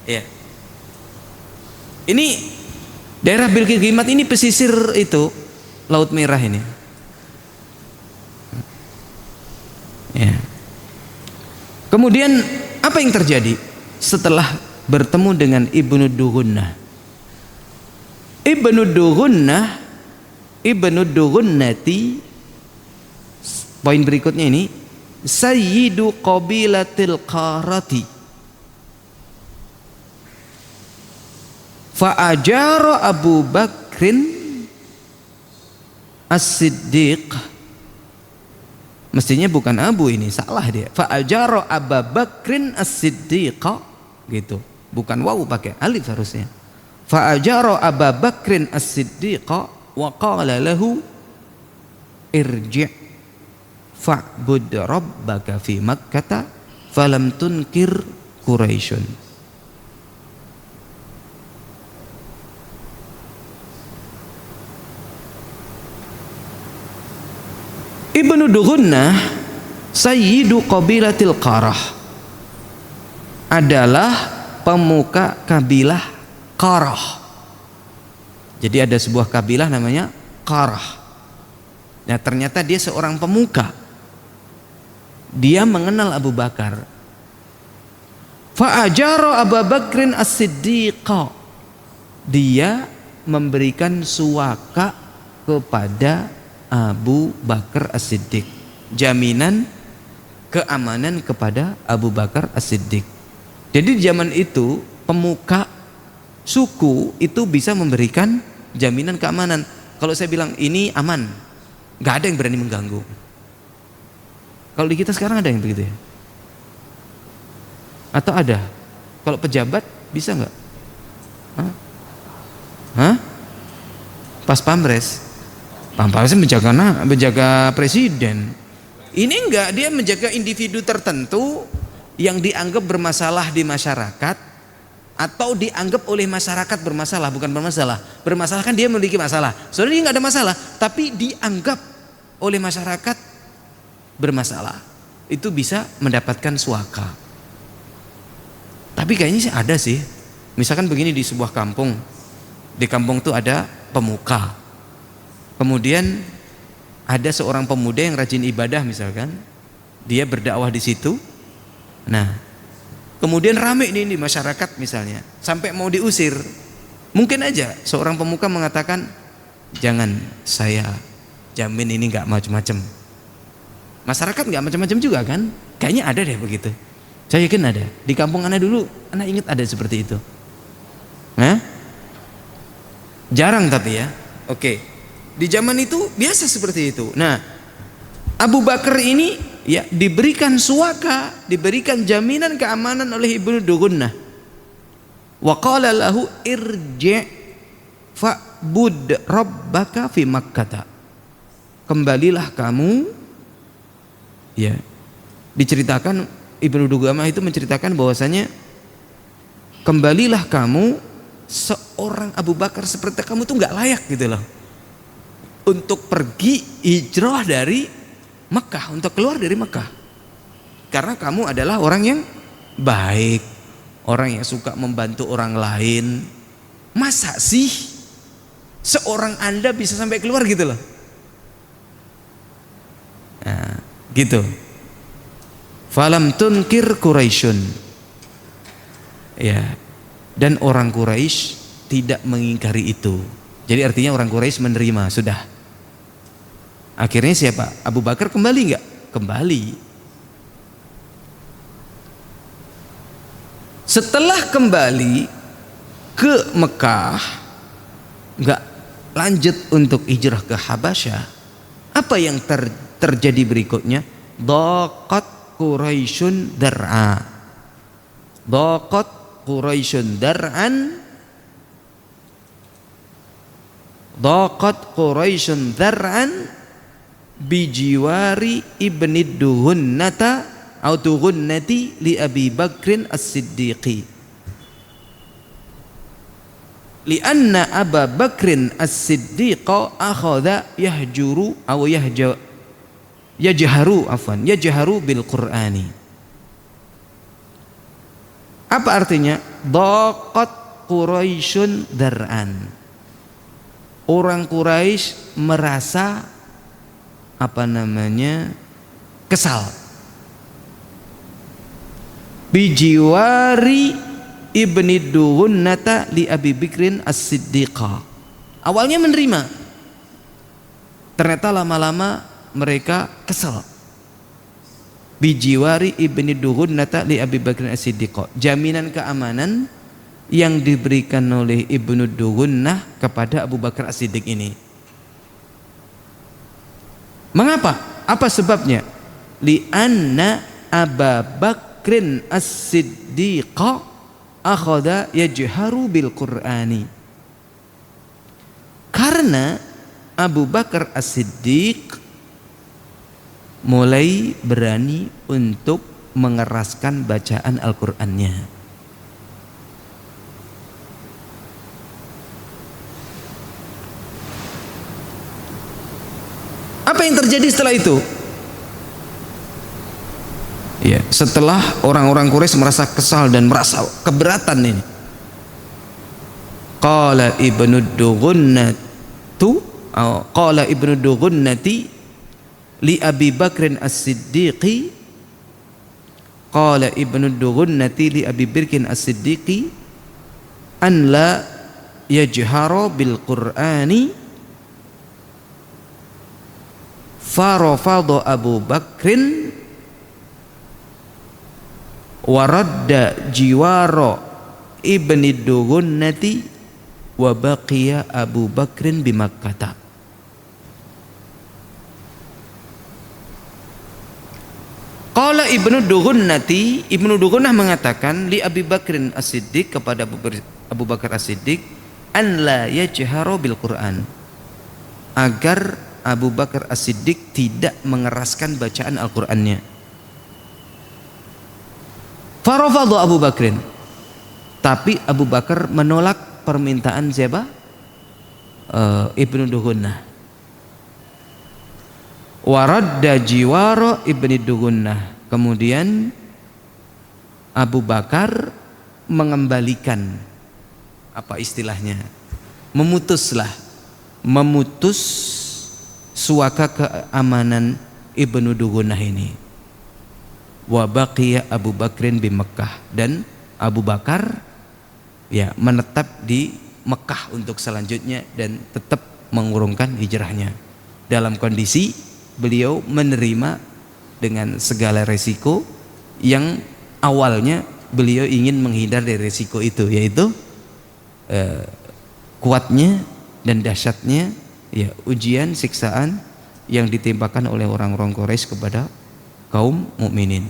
Ya. Ini daerah Bilqigimat ini pesisir itu Laut Merah ini. Ya. Kemudian apa yang terjadi setelah bertemu dengan Ibnu Dugunnah? Ibnu Dugunnati, poin berikutnya ini, Sayyidu Qabilatil Qarati, fa'ajara Abu Bakrin As-Siddiq. Mestinya bukan Abu, ini salah dia. Fa'ajara Abu Bakrin As-Siddiq gitu. Bukan wawu, pakai alif harusnya. Fa'ajara Abu Bakrin As-Siddiq wa qala lahu irji' fa'bud rabbaka fi Makkah falam tunkir Quraisyun. Ibnu Dugunnah Sayyidu Qabilatil Qarah adalah pemuka kabilah Qarah. Jadi ada sebuah kabilah namanya Qarah. Nah ternyata dia seorang pemuka. Dia mengenal Abu Bakar. Fa'ajara Abu Bakrin As-Siddiq. Dia memberikan suaka kepada Abu Bakar As-Siddiq, jaminan keamanan kepada Abu Bakar As-Siddiq. Jadi di zaman itu pemuka suku itu bisa memberikan jaminan keamanan. Kalau saya bilang ini aman, nggak ada yang berani mengganggu. Kalau di kita sekarang ada yang begitu ya? Atau ada? Kalau pejabat bisa nggak? Hah? Pas Pampres menjaga presiden. Ini enggak, dia menjaga individu tertentu yang dianggap bermasalah di masyarakat atau dianggap oleh masyarakat bermasalah. Bukan bermasalah, bermasalah kan dia memiliki masalah. Soalnya dia enggak ada masalah, tapi dianggap oleh masyarakat bermasalah. Itu bisa mendapatkan suaka. Tapi kayaknya sih ada sih. Misalkan begini, di sebuah kampung. Di kampung itu ada pemuka. Kemudian ada seorang pemuda yang rajin ibadah misalkan, dia berdakwah di situ. Nah, kemudian rame ini di masyarakat misalnya, sampai mau diusir. Mungkin aja seorang pemuka mengatakan, jangan, saya jamin ini nggak macam-macam. Masyarakat nggak macam-macam juga kan? Kayaknya ada deh begitu. Saya yakin ada. Di kampung anak dulu, anak ingat ada seperti itu. Nah, jarang tapi ya. Oke. Di zaman itu biasa seperti itu. Nah, Abu Bakar ini ya diberikan suaka, diberikan jaminan keamanan oleh Ibnu Dugunnah. Wa qala lahu irji' fa'bud rabbaka fi Makkah. Kembalilah kamu, ya. Diceritakan Ibnu Dugunnah itu menceritakan bahwasanya kembalilah kamu, seorang Abu Bakar seperti kamu tuh nggak layak gitu loh, untuk pergi hijrah dari Mekah, untuk keluar dari Mekah. Karena kamu adalah orang yang baik, orang yang suka membantu orang lain. Masa sih seorang Anda bisa sampai keluar gitu loh? Nah, gitu. Falam tunkir Quraisyun. Ya. Dan orang Quraisy tidak mengingkari itu. Jadi artinya orang Quraisy menerima sudah. Akhirnya siapa? Abu Bakar kembali enggak? Kembali. Setelah kembali ke Mekah, enggak lanjut untuk hijrah ke Habasyah. Apa yang terjadi berikutnya? Daqat Quraisyun dar'a. Daqat Quraisyun dar'an. Daqat Quraisyun dar'an bijiwari ibni duhunnata atau duhunnati li Abi Bakrin as-Siddiqi. Lianna Abu Bakrin as-Siddiqa akhadha yahjuru atau yajharu bil Qur'ani. Apa artinya? Daqat Quraisyun dar'an. Orang Quraisy merasa kesal. Bijiwari ibni duhunnata li Abi Bakrin as-Siddiqa. Awalnya menerima, ternyata lama-lama mereka kesal. Bijiwari ibni duhunnata li Abi Bakrin as-Siddiqa. Jaminan keamanan yang diberikan oleh Ibnu Duhunnah kepada Abu Bakar As-Siddiq ini. Mengapa? Apa sebabnya? Lianna Abu Bakrin As-Siddiqa akhadha yajharu bil Qur'ani. Karena Abu Bakar As-Siddiq mulai berani untuk mengeraskan bacaan Al-Qur'annya. Apa yang terjadi setelah itu? Ya, setelah orang-orang Quraisy merasa kesal dan merasa keberatan ini. Qala Ibnu Duhunnati li Abi Bakrin As-Siddiqi. Qala Ibnu Duhunnati li Abi Bakrin As-Siddiqi an la yajhara bil Qur'ani. Farafadha Abu Bakrin waradda jiwara ibni Duhunnati wa baqiya Abu Bakrin bi Makkah. Qala Ibnu Duhunnati, Ibnu Duhunnah mengatakan li Abi Bakrin As-Siddiq, kepada Abu Bakar As-Siddiq, an la yajharu bil Quran, agar Abu Bakar As-Siddiq tidak mengeraskan bacaan Al-Qur'annya. Farafadhu Abu Bakrin, tapi Abu Bakar menolak permintaan siapa? Ibnu Duhunnah. Waradda jiwara ibni Duhunnah. Kemudian Abu Bakar mengembalikan, apa istilahnya, memutus suaka keamanan Ibnu Duhunnah ini. Wa baqiya Abu Bakrin bi Makkah, dan Abu Bakar ya menetap di Mekah untuk selanjutnya dan tetap mengurungkan hijrahnya, dalam kondisi beliau menerima dengan segala resiko yang awalnya beliau ingin menghindar dari resiko itu, yaitu kuatnya dan dahsyatnya ya ujian, siksaan yang ditimpakan oleh orang-orang Quraisy kepada kaum mukminin.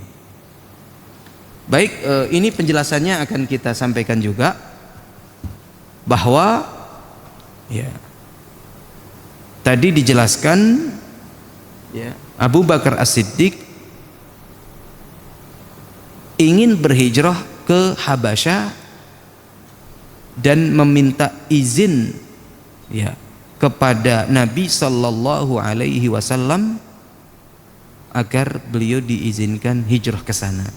Baik, ini penjelasannya akan kita sampaikan juga, bahwa ya tadi dijelaskan ya Abu Bakar As-Siddiq ingin berhijrah ke Habasyah dan meminta izin ya kepada Nabi Sallallahu Alaihi Wasallam agar beliau diizinkan hijrah ke sana.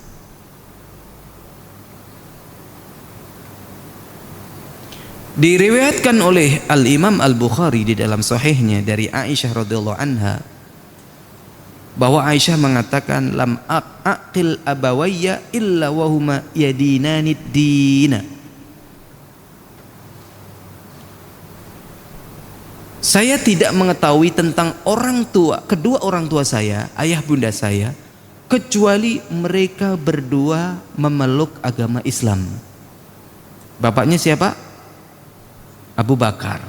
Diriwayatkan oleh Al-Imam Al-Bukhari di dalam sahihnya dari Aisyah radhiyallahu anha bahwa Aisyah mengatakan, lam aqil abawayya illa wahuma yadinani dina. Saya tidak mengetahui tentang kedua orang tua saya, ayah bunda saya, kecuali mereka berdua memeluk agama Islam. Bapaknya siapa? Abu Bakar.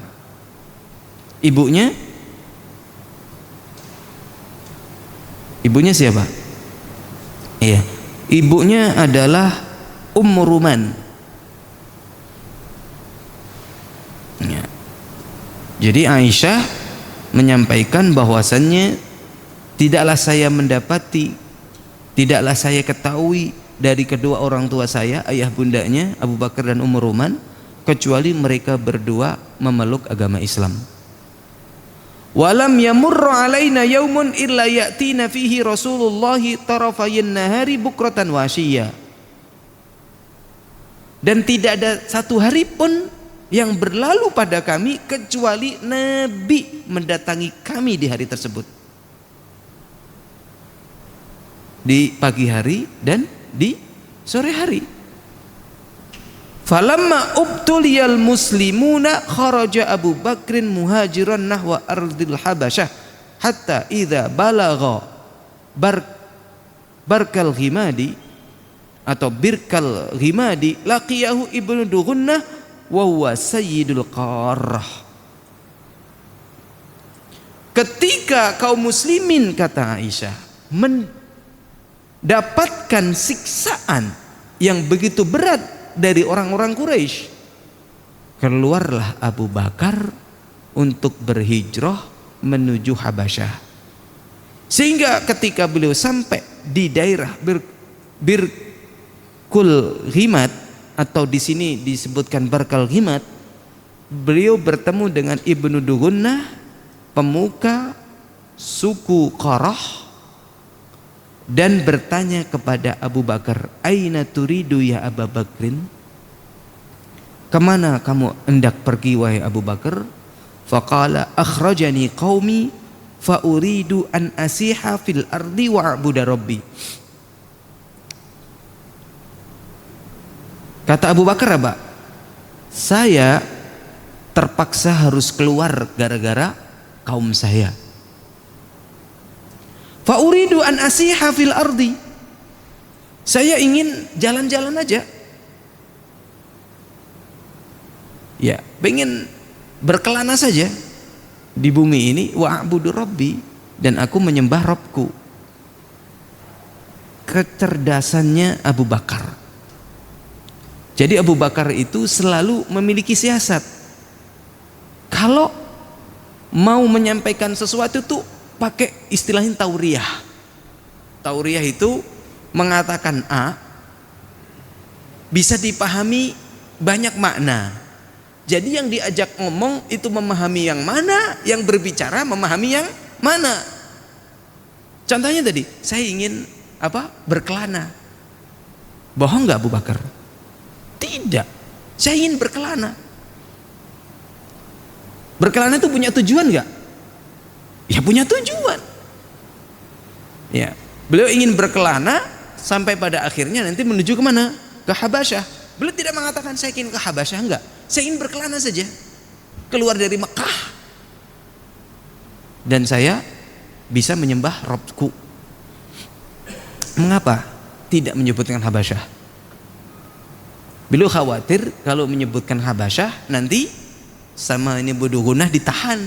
Ibunya siapa? Iya, ibunya adalah Ummu Ruman. Ya. Jadi Aisyah menyampaikan bahwasannya tidaklah saya ketahui dari kedua orang tua saya, ayah bundanya Abu Bakar dan Ummu Ruman, kecuali mereka berdua memeluk agama Islam. Walam yamurru alaina yaumun illa ya'tina fihi Rasulullah tarafayn nahari bukratan wa ashiya. Dan tidak ada satu hari pun yang berlalu pada kami kecuali Nabi mendatangi kami di hari tersebut, di pagi hari dan di sore hari. Falamma ubtuliyal muslimuna kharaja Abu Bakrin muhajiran nahwa ardil Habasyah hatta idza balagha barkal ghimadi atau birkal ghimadi laqiyahu ibnu Dugunnah wa huwa sayyidul qarrah. Ketika kaum muslimin, kata Aisyah, mendapatkan siksaan yang begitu berat dari orang-orang Quraisy, keluarlah Abu Bakar untuk berhijrah menuju Habasyah. Sehingga ketika beliau sampai di daerah Birkul Ghimad, atau di sini disebutkan Barkal Ghimad, beliau bertemu dengan Ibnu Dugunnah, pemuka suku Qarah, dan bertanya kepada Abu Bakar, aina turidu ya Abu Bakrin, kemana kamu hendak pergi wahai Abu Bakar? Faqala akhrajani qaumi fa uridu an asiha fil ardi wa a'budu rabbi. Kata Abu Bakar, apa? Saya terpaksa harus keluar gara-gara kaum saya. Fa uridu an asiha fil ardi. Saya ingin jalan-jalan aja. Ya, pengen berkelana saja di bumi ini, wa a'budu rabbi, dan aku menyembah Rabbku. Kecerdasannya Abu Bakar. Jadi Abu Bakar itu selalu memiliki siasat. Kalau mau menyampaikan sesuatu tuh pakai istilahnya tauriyah. Tauriyah itu mengatakan A bisa dipahami banyak makna. Jadi yang diajak ngomong itu memahami yang mana, yang berbicara memahami yang mana. Contohnya tadi, saya ingin berkelana. Bohong nggak Abu Bakar? Tidak. Saya ingin berkelana. Berkelana itu punya tujuan nggak? Ya punya tujuan. Ya, beliau ingin berkelana sampai pada akhirnya nanti menuju kemana? Ke Habasyah. Beliau tidak mengatakan saya ingin ke Habasyah, enggak. Saya ingin berkelana saja, keluar dari Mekah, dan saya bisa menyembah Rabbku. Mengapa tidak menyebutkan Habasyah? Beliau khawatir kalau menyebutkan Habasyah nanti sama ini Ibnu Dugunnah ditahan,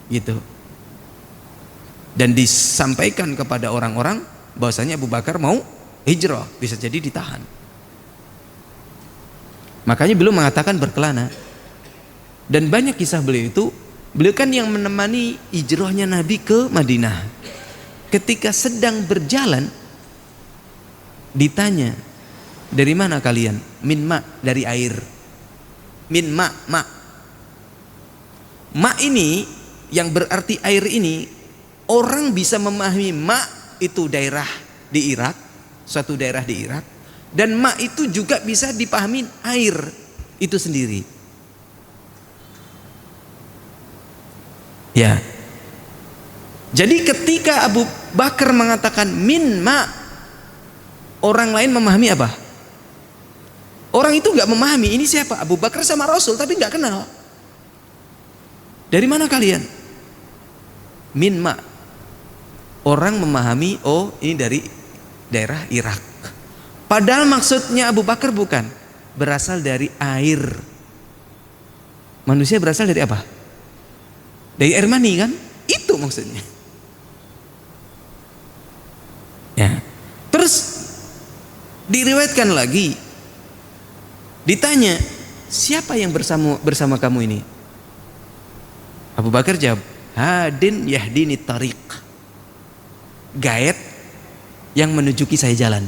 gitu. Dan disampaikan kepada orang-orang bahwasanya Abu Bakar mau hijrah, bisa jadi ditahan. Makanya beliau mengatakan berkelana. Dan banyak kisah beliau itu, beliau kan yang menemani hijrahnya Nabi ke Madinah. Ketika sedang berjalan ditanya, dari mana kalian? Min ma, dari air. Min ma, ma. Ma ini yang berarti air ini, orang bisa memahami ma itu daerah di Irak, suatu daerah di Irak, dan ma itu juga bisa dipahami air. itu sendiri. Ya. Jadi ketika Abu Bakar mengatakan min ma, orang lain memahami apa? Orang itu nggak memahami ini siapa, Abu Bakar sama Rasul, tapi nggak kenal. Dari mana kalian? Min ma. Orang memahami, oh ini dari daerah Irak. Padahal maksudnya Abu Bakar bukan, berasal dari air. Manusia berasal dari apa? Dari air mani kan? Itu maksudnya. Ya. Terus diriwayatkan lagi, ditanya, siapa yang bersama kamu ini? Abu Bakar jawab, hadin yahdini tariq, guide yang menunjuki saya jalan.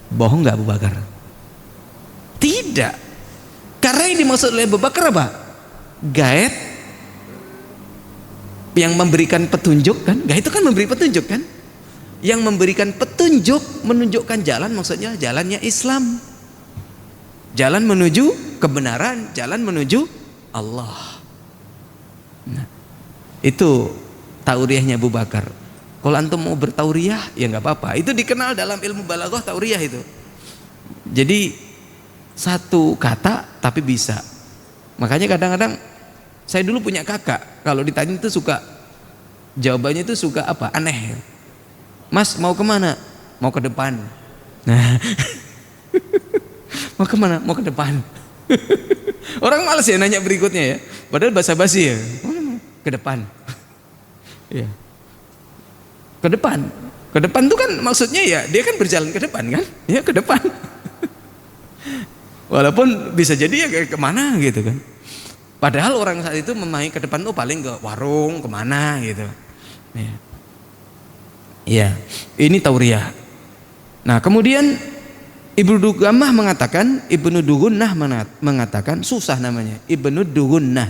Bohong nggak Abu Bakar? Tidak. Karena yang dimaksud oleh Abu Bakar apa? Guide yang memberikan petunjuk kan? Guide itu kan memberi petunjuk kan? Yang memberikan petunjuk, menunjukkan jalan, maksudnya jalannya Islam, jalan menuju kebenaran, jalan menuju Allah. Nah, itu tauriahnya Abu Bakar. Kalau antum mau bertauriah ya nggak apa-apa. Itu dikenal dalam ilmu balaghah, tauriah itu. Jadi satu kata tapi bisa. Makanya kadang-kadang saya dulu punya kakak, kalau ditanya itu suka jawabannya itu suka apa? Aneh. Mas mau kemana? Mau ke depan. Nah, mau kemana? Mau ke depan. Orang malas ya nanya berikutnya ya. Padahal basa-basi ya. Ke depan. Iya. Ke depan. Ke depan itu kan maksudnya ya dia kan berjalan ke depan kan? Ya ke depan. Walaupun bisa jadi ya kemana gitu kan. Padahal orang saat itu memahami ke depan tuh paling ke warung, kemana gitu. Ya. Ya, ini tauriah. Nah, kemudian Ibnu Dugunnah mengatakan susah namanya. Ibnu Dugunnah.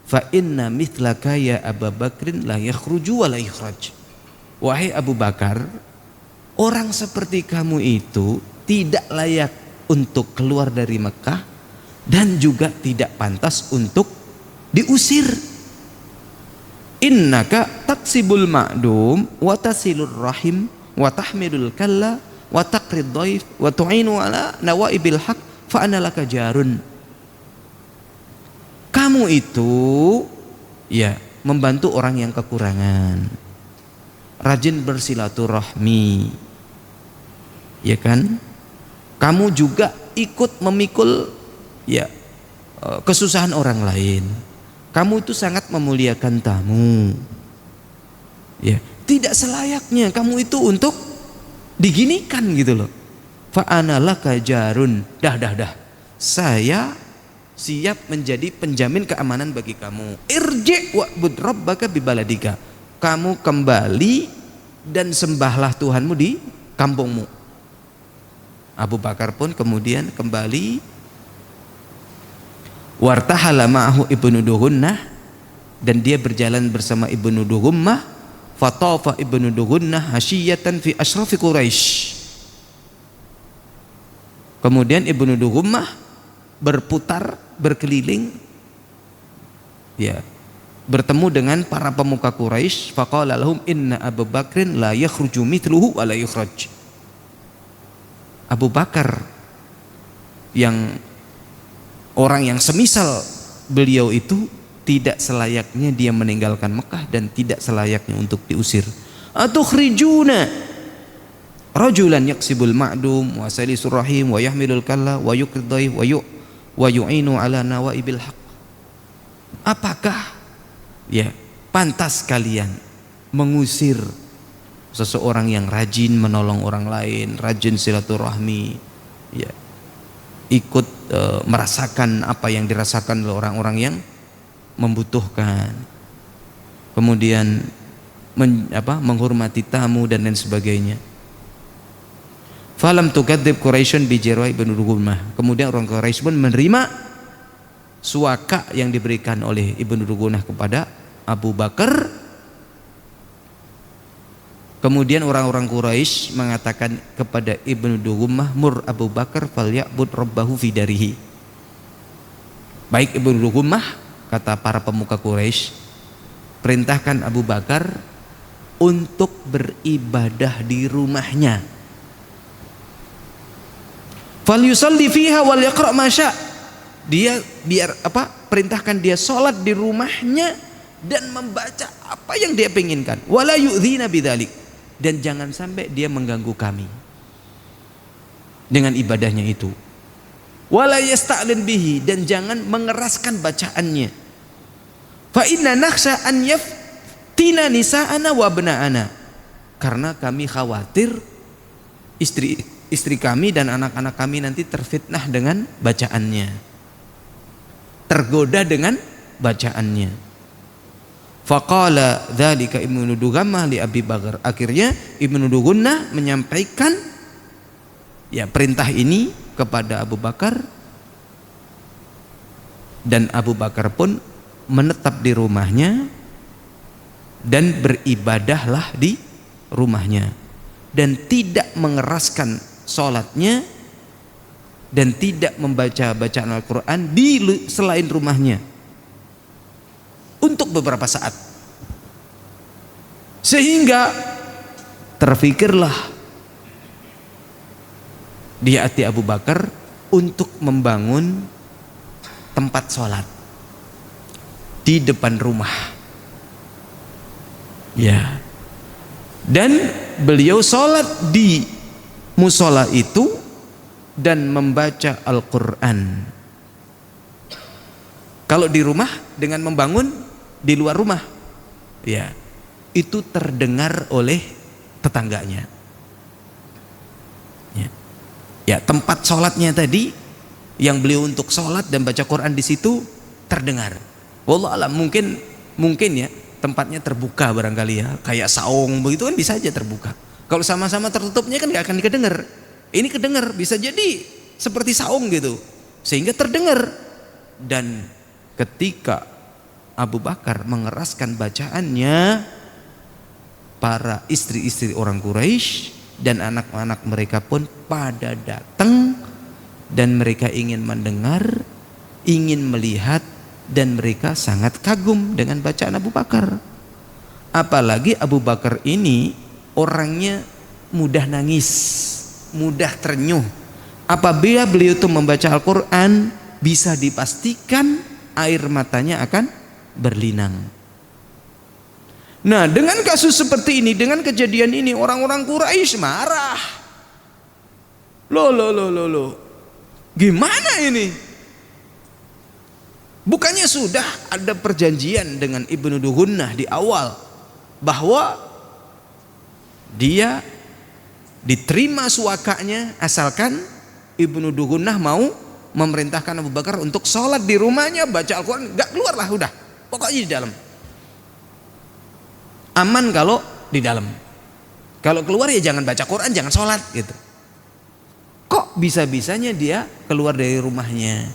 Fa inna mithlaka ya Abu Bakrin la yakhruju wa la yukhraj. Wahai Abu Bakar, orang seperti kamu itu tidak layak untuk keluar dari Mekah dan juga tidak pantas untuk diusir. Innaka taksibul ma'dum wa tasilur rahim wa tahmidul kalla wa taqrid dhaif wa tu'inu ala nawaibil haq fa ana laka jarun. Kamu itu ya membantu orang yang kekurangan, rajin bersilaturahmi, ya kan? Kamu juga ikut memikul ya kesusahan orang lain. Kamu itu sangat memuliakan tamu. Ya, tidak selayaknya kamu itu untuk diginikan gitu loh. Fa ana laka jarun. Dah. Saya siap menjadi penjamin keamanan bagi kamu. Irji' wa'bud rabbaka bibaladika. Kamu kembali dan sembahlah Tuhanmu di kampungmu. Abu Bakar pun kemudian kembali. Wartahala ma'ahu Ibnu Dugunnah, dan dia berjalan bersama Ibnu Dugunnah. Fatafa Ibnu Dugunnah hasyiyatan fi asyrafi Quraisy. Kemudian Ibnu Dugunnah berputar, berkeliling, ya, bertemu dengan para pemuka Quraisy. Faqala lahum inna Abu Bakrin la yakhruju mithluhu wa la yukhraj. Abu Bakar yang orang yang semisal beliau itu tidak selayaknya dia meninggalkan Mekah dan tidak selayaknya untuk diusir. Atukhrijuna rajulan yaksibul ma'dum wa salisur rahim wa yahmilul kalla wa yuqdai wa yu'inu ala nawaibil haq. Apakah ya pantas kalian mengusir seseorang yang rajin menolong orang lain, rajin silaturahmi, ya, ikut merasakan apa yang dirasakan oleh orang-orang yang membutuhkan, kemudian menghormati tamu dan lain sebagainya. Falam tukadzib Quraisyun bi Jarwah bin Dugunnah. Kemudian orang Quraisy pun menerima suaka yang diberikan oleh Ibnu Dugunnah kepada Abu Bakar. Kemudian orang-orang Quraisy mengatakan kepada Ibnu Dughumah, mur Abu Bakar falya'bud rabbahu fi darihi. Baik Ibnu Dughumah, kata para pemuka Quraisy, perintahkan Abu Bakar untuk beribadah di rumahnya. Falyusalli fiha wal yaqra ma sya'. Dia perintahkan dia sholat di rumahnya dan membaca apa yang dia inginkan. Wala yu'dzina bidzalik, dan jangan sampai dia mengganggu kami dengan ibadahnya itu. Wala yasta'lin bihi, dan jangan mengeraskan bacaannya. Fa inna nakhsha an yaftina nisa'ana wa abna'ana, karena kami khawatir istri kami dan anak-anak kami nanti terfitnah dengan bacaannya, tergoda dengan bacaannya. Faqala dzalika Ibnu Dughumah li Abi Bakar. Akhirnya Ibnu Dughumah menyampaikan perintah ini kepada Abu Bakar, dan Abu Bakar pun menetap di rumahnya dan beribadahlah di rumahnya, dan tidak mengeraskan sholatnya dan tidak membaca bacaan Al-Quran di selain rumahnya untuk beberapa saat, sehingga terfikirlah di hati Abu Bakar untuk membangun tempat sholat di depan rumah, dan beliau sholat di musola itu dan membaca Al-Quran. Kalau di rumah dengan membangun di luar rumah, itu terdengar oleh tetangganya. Tempat sholatnya tadi yang beliau untuk sholat dan baca Quran di situ terdengar. Wallahu alam, mungkin tempatnya terbuka barangkali, kayak saung begitu kan bisa aja terbuka. Kalau sama-sama tertutupnya kan nggak akan kedengar. Ini kedengar, bisa jadi seperti saung gitu, sehingga terdengar. Dan ketika Abu Bakar mengeraskan bacaannya, para istri-istri orang Quraisy dan anak-anak mereka pun pada datang, dan mereka ingin mendengar, ingin melihat, dan mereka sangat kagum dengan bacaan Abu Bakar. Apalagi Abu Bakar ini orangnya mudah nangis, mudah terenyuh. Apabila beliau itu membaca Al-Quran, bisa dipastikan air matanya akan berlinang. Nah, dengan kasus seperti ini, dengan kejadian ini, orang-orang Quraisy marah. Loh, gimana ini? Bukannya sudah ada perjanjian dengan Ibnu Dughumah di awal bahwa dia diterima suakanya asalkan Ibnu Dughumah mau memerintahkan Abu Bakar untuk sholat di rumahnya, baca Al-Quran, gak keluar lah, udah pokoknya di dalam. Aman kalau di dalam, kalau keluar ya jangan baca Quran, jangan sholat gitu. Kok bisa-bisanya dia keluar dari rumahnya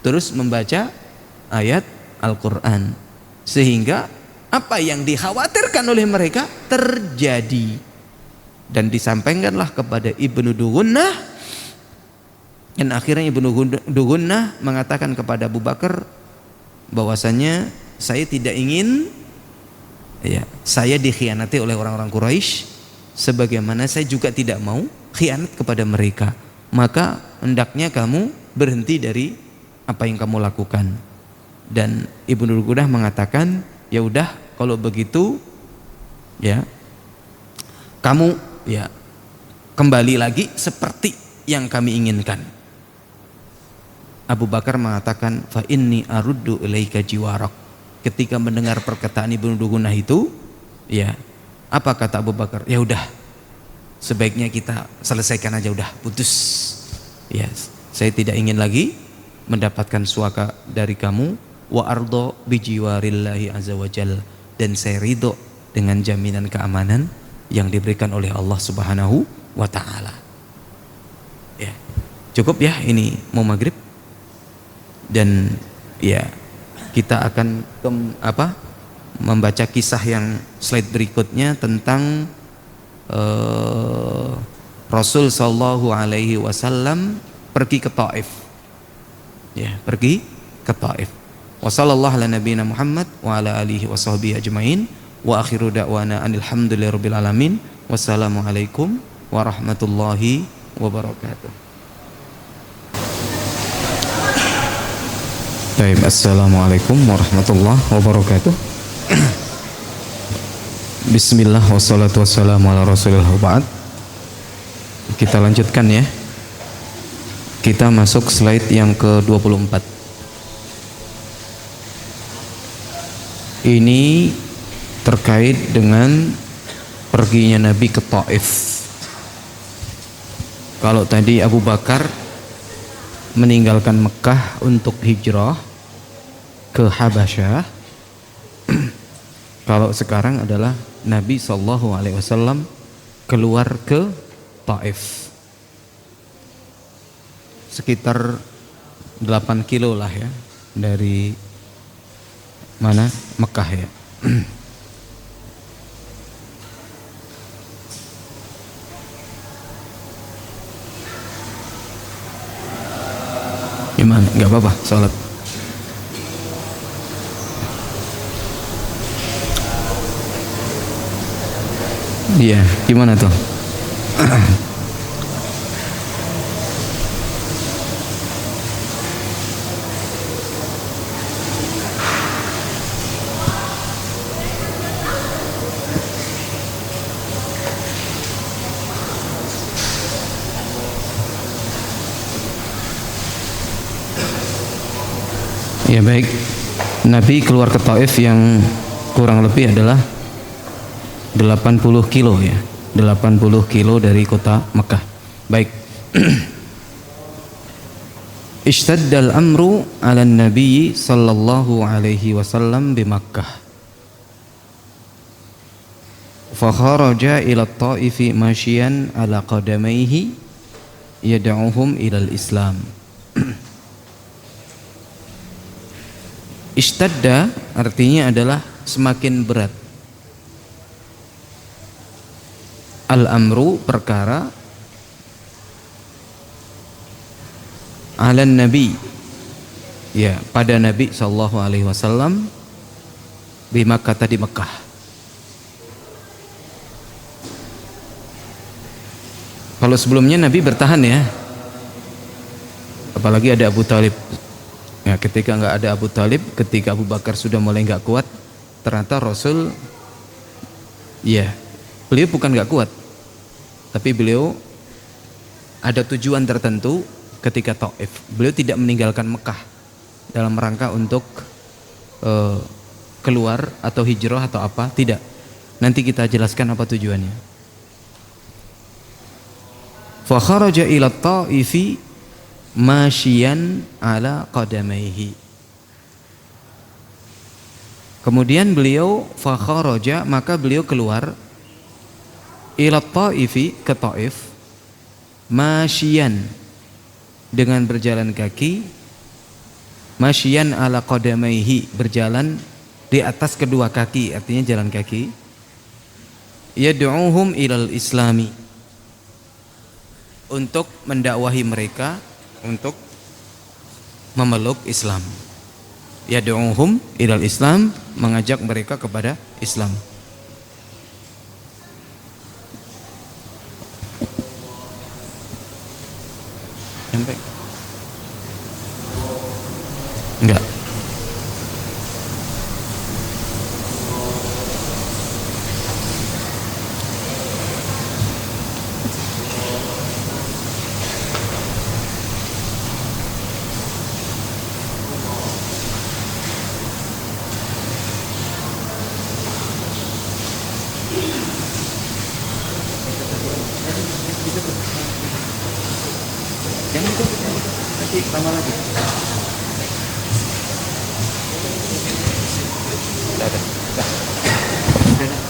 terus membaca ayat Al-Quran, sehingga apa yang dikhawatirkan oleh mereka terjadi. Dan disampaikanlah kepada Ibnu Dughumah, dan akhirnya Ibnu Dughumah mengatakan kepada Abu Bakar bahwasanya saya tidak ingin saya dikhianati oleh orang-orang Quraisy, sebagaimana saya juga tidak mau khianat kepada mereka. Maka hendaknya kamu berhenti dari apa yang kamu lakukan. Dan Ibnu Dughumah mengatakan, ya udah kalau begitu kamu kembali lagi seperti yang kami inginkan. Abu Bakar mengatakan, fa inni aruddu ilaika jiwarak. Ketika mendengar perkataan Ibnu Dughumah itu, apa kata Abu Bakar? Ya udah, sebaiknya kita selesaikan aja, udah putus. Saya tidak ingin lagi mendapatkan suaka dari kamu. Wa ardo bijiwarillahi azza wajal, dan saya ridho dengan jaminan keamanan yang diberikan oleh Allah Subhanahu wa taala. Cukup ini mau maghrib. Dan kita akan membaca kisah yang slide berikutnya tentang Rasul sallallahu alaihi wasallam pergi ke Taif. Ya, pergi ke Taif. Wa sallallahu ala nabiyina Muhammad wa ala alihi washabbihi ajmain. Wa akhiru da'wana alhamdulillahirabbil alamin. Wassalamualaikum warahmatullahi wabarakatuh. Baik, assalamualaikum warahmatullahi wabarakatuh. Bismillah wassalatu wassalamu ala rasulillah ba'd. Kita lanjutkan ya. Kita masuk slide yang ke-24. Ini terkait dengan perginya Nabi ke Taif. Kalau tadi Abu Bakar meninggalkan Mekah untuk hijrah ke Habasyah, kalau sekarang adalah Nabi SAW keluar ke Taif, sekitar 8 kilo lah ya dari mana? Mekah ya. Gimana? Gak apa-apa sholat. Iya, gimana tuh? Ya baik, Nabi keluar ke Taif yang kurang lebih adalah 80 kilo ya, 80 kilo dari kota Mekah. Baik. Ishtaddal amru ala nabi sallallahu alaihi wasallam di Makkah. Fa kharaja ila at-Ta'ifi masyian ala qadamaihi yad'uhum ila al-Islam. Ishtadda artinya adalah semakin berat. Al-amru perkara, ala nabi ya pada Nabi sallallahu alaihi wasallam di Makkah, di Mekah. Kalau sebelumnya Nabi bertahan ya, apalagi ada Abu Talib. Ya, ketika nggak ada Abu Talib, ketika Abu Bakar sudah mulai nggak kuat, ternyata Rasul, ya, beliau bukan nggak kuat, tapi beliau ada tujuan tertentu ketika Taif. Beliau tidak meninggalkan Mekah dalam rangka untuk keluar atau hijrah atau apa, tidak. Nanti kita jelaskan apa tujuannya. Fa kharaja ila Taifi masyian ala qadamaihi. Kemudian beliau fa kharaja, maka beliau keluar ila Taifi, ke Taif, masyian dengan berjalan kaki, masyian ala qadamaihi berjalan di atas kedua kaki, artinya jalan kaki, yad'uhum ilal islami, untuk mendakwahi mereka untuk memeluk Islam. Yad'uhum ilal Islam, mengajak mereka kepada Islam. Sampai? Enggak. Nanti tambah lagi. Sudah ada. Sudah.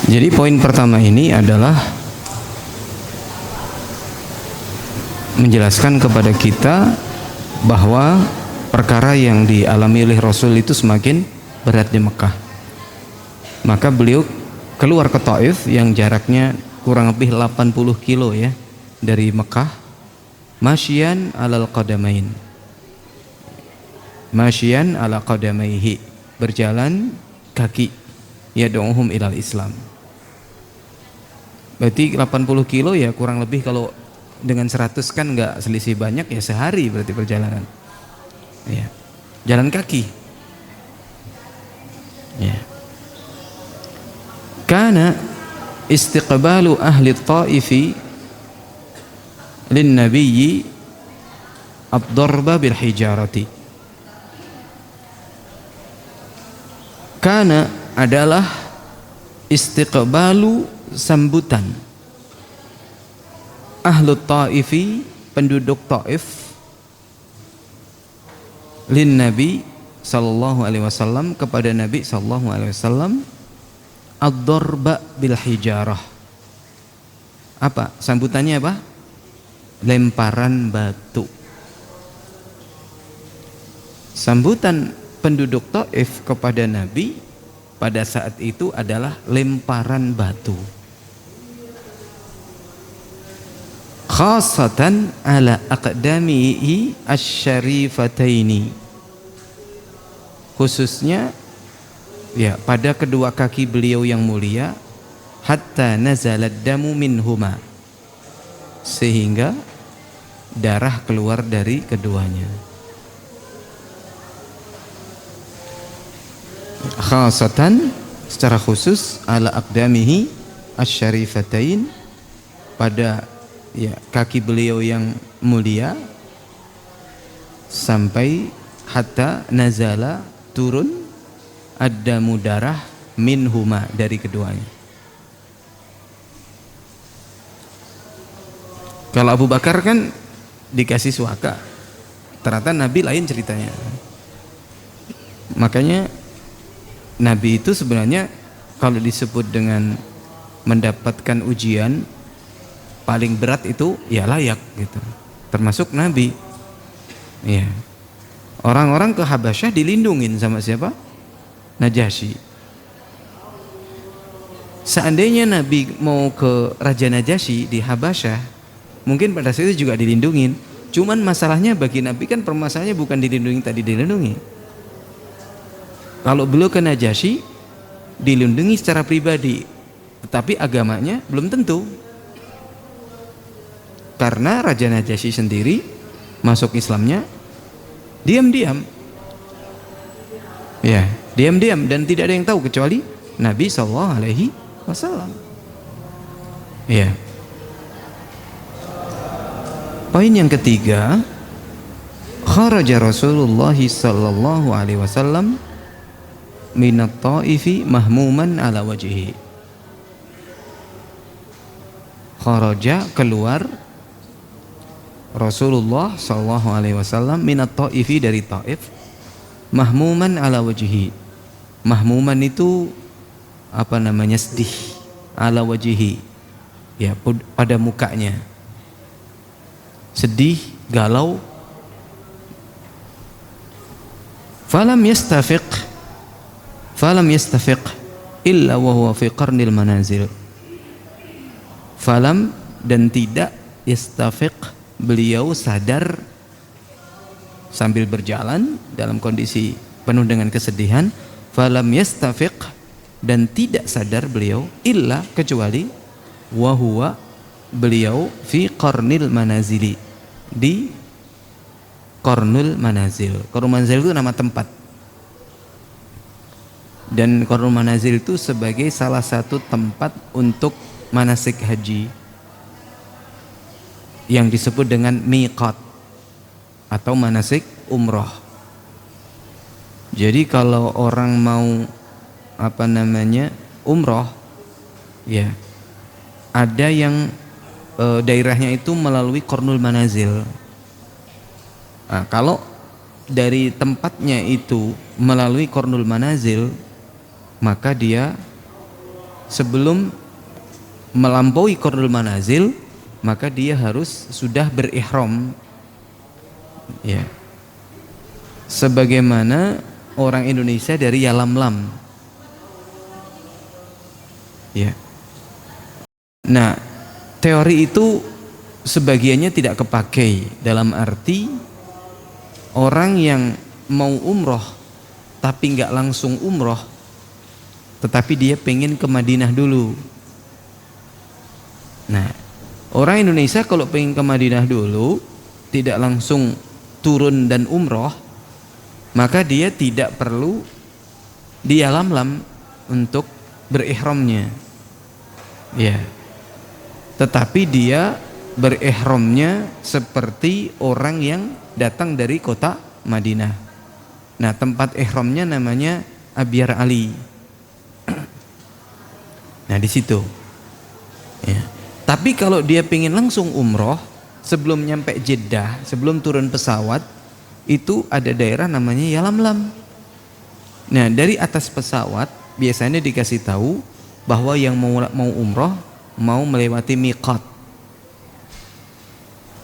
Jadi poin pertama ini adalah menjelaskan kepada kita bahwa perkara yang dialami oleh Rasul itu semakin berat di Mekah. Maka beliau keluar ke Taif yang jaraknya kurang lebih 80 kilo ya dari Mekah, masyian alal qadamain, masyian ala qadamaihi, berjalan kaki, yad'uhum ilal Islam. Berarti 80 kilo ya kurang lebih, kalau dengan 100 kan nggak selisih banyak ya, sehari berarti perjalanan ya, jalan kaki ya. Kana istiqbalu ahli Taifi lin nabiyyi ad-darba bil hijarati. Kana adalah istiqbalu, sambutan, ahli Taifi, penduduk Taif, lin nabi sallallahu alaihi wasallam, kepada Nabi sallallahu alaihi wasallam, ad-darba bil hijarah. Apa sambutannya? Apa? Lemparan batu. Sambutan penduduk Taif kepada Nabi pada saat itu adalah lemparan batu. Khasatan ala aqdamihi asy-syarifataini, khususnya ya pada kedua kaki beliau yang mulia, hatta nazalad damu minhuma, sehingga darah keluar dari keduanya. Khasatan, secara khusus, ala aqdamihi asy-syarifatain, pada ya kaki beliau yang mulia, sampai hatta nazala, turun, ad-damu, darah, minhuma, dari keduanya. Kalau Abu Bakar kan dikasih suaka, ternyata Nabi lain ceritanya. Makanya Nabi itu sebenarnya kalau disebut dengan mendapatkan ujian paling berat itu ya layak gitu, termasuk Nabi ya. Orang-orang ke Habasyah dilindungin sama siapa? Najasyi. Seandainya Nabi mau ke Raja Najasyi di Habasyah, mungkin pada saat itu juga dilindungin. Cuman masalahnya bagi Nabi kan permasalahannya bukan dilindungi tadi dilindungi. Kalau beliau ke Najasyi dilindungi secara pribadi, tetapi agamanya belum tentu. Karena Raja Najasyi sendiri masuk Islamnya diam-diam. Ya, diam-diam, dan tidak ada yang tahu kecuali Nabi sallallahu alaihi wasallam. Ya. Poin yang ketiga, kharaja Rasulullah sallallahu alaihi wasallam minat Taifi mahmuman ala wajhihi. Kharaja, keluar, Rasulullah sallallahu alaihi wasallam minat Taifi, dari Taif, mahmuman ala wajhihi. Mahmuman itu apa namanya? Sedih, ala wajhihi, ya pada mukanya. Sedih, galau. Falam yastafiq illa wa huwa fi qarnil manazil. Falam, dan tidak, yastafiq, beliau sadar sambil berjalan dalam kondisi penuh dengan kesedihan. Falam yastafiq, dan tidak sadar beliau, illa, kecuali, wa huwa, beliau, fi qarnil manazili, di Qarnul Manazil. Qarnul Manazil itu nama tempat, dan Qarnul Manazil itu sebagai salah satu tempat untuk manasik haji yang disebut dengan miqat atau manasik umroh. Jadi kalau orang mau apa namanya umroh, ya ada yang daerahnya itu melalui Qarnul Manazil. Nah, kalau dari tempatnya itu melalui Qarnul Manazil, maka dia sebelum melampaui Qardul Manazil, maka dia harus sudah berihram, ya, sebagaimana orang Indonesia dari Yalamlam, ya. Nah, teori itu sebagiannya tidak kepakai, dalam arti orang yang mau umroh tapi nggak langsung umroh, tetapi dia pengen ke Madinah dulu. Nah, orang Indonesia kalau pengen ke Madinah dulu, tidak langsung turun dan umroh, maka dia tidak perlu di Yalamlam untuk berihramnya, ya. Tetapi dia berihramnya seperti orang yang datang dari kota Madinah. Nah, tempat ihramnya namanya Abyar Ali. Nah, di situ, ya. Tapi kalau dia pengen langsung umroh, sebelum nyampe Jeddah, sebelum turun pesawat, itu ada daerah namanya Yalamlam. Nah, dari atas pesawat biasanya dikasih tahu bahwa yang mau umroh mau melewati miqat,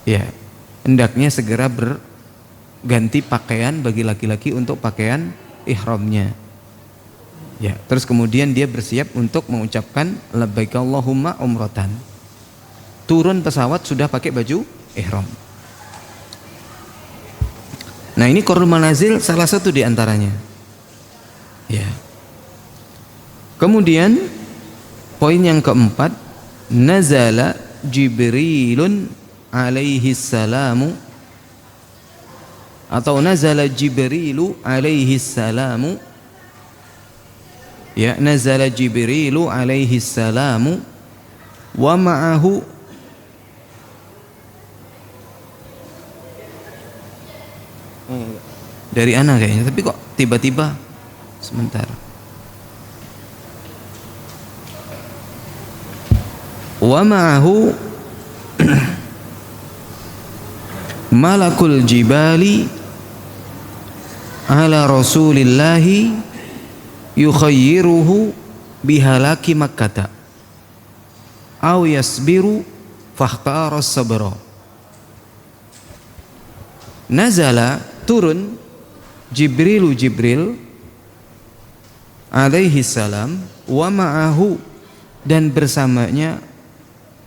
ya, hendaknya segera berganti pakaian bagi laki-laki untuk pakaian ihramnya, ya. Terus kemudian dia bersiap untuk mengucapkan labbaik Allahumma umratan. Turun pesawat sudah pakai baju ihram. Nah, ini Qardul Manazil salah satu di antaranya, ya. Kemudian poin yang keempat, nazala Jibrilun alaihi salamu, atau nazala Jibrilu alaihi salamu, ya, nazala Jibrilu alaihi salamu wa ma'ahu, dari anak kayaknya, tapi kok tiba-tiba sebentar. Wa ma'ahu malakul jibali ala rasulillahi yukhayyiruhu bihalaki makkata aw yasbiru fakhtara sabra. Nazala, turun, Jibril alaihi salam, wa ma'ahu, dan bersamanya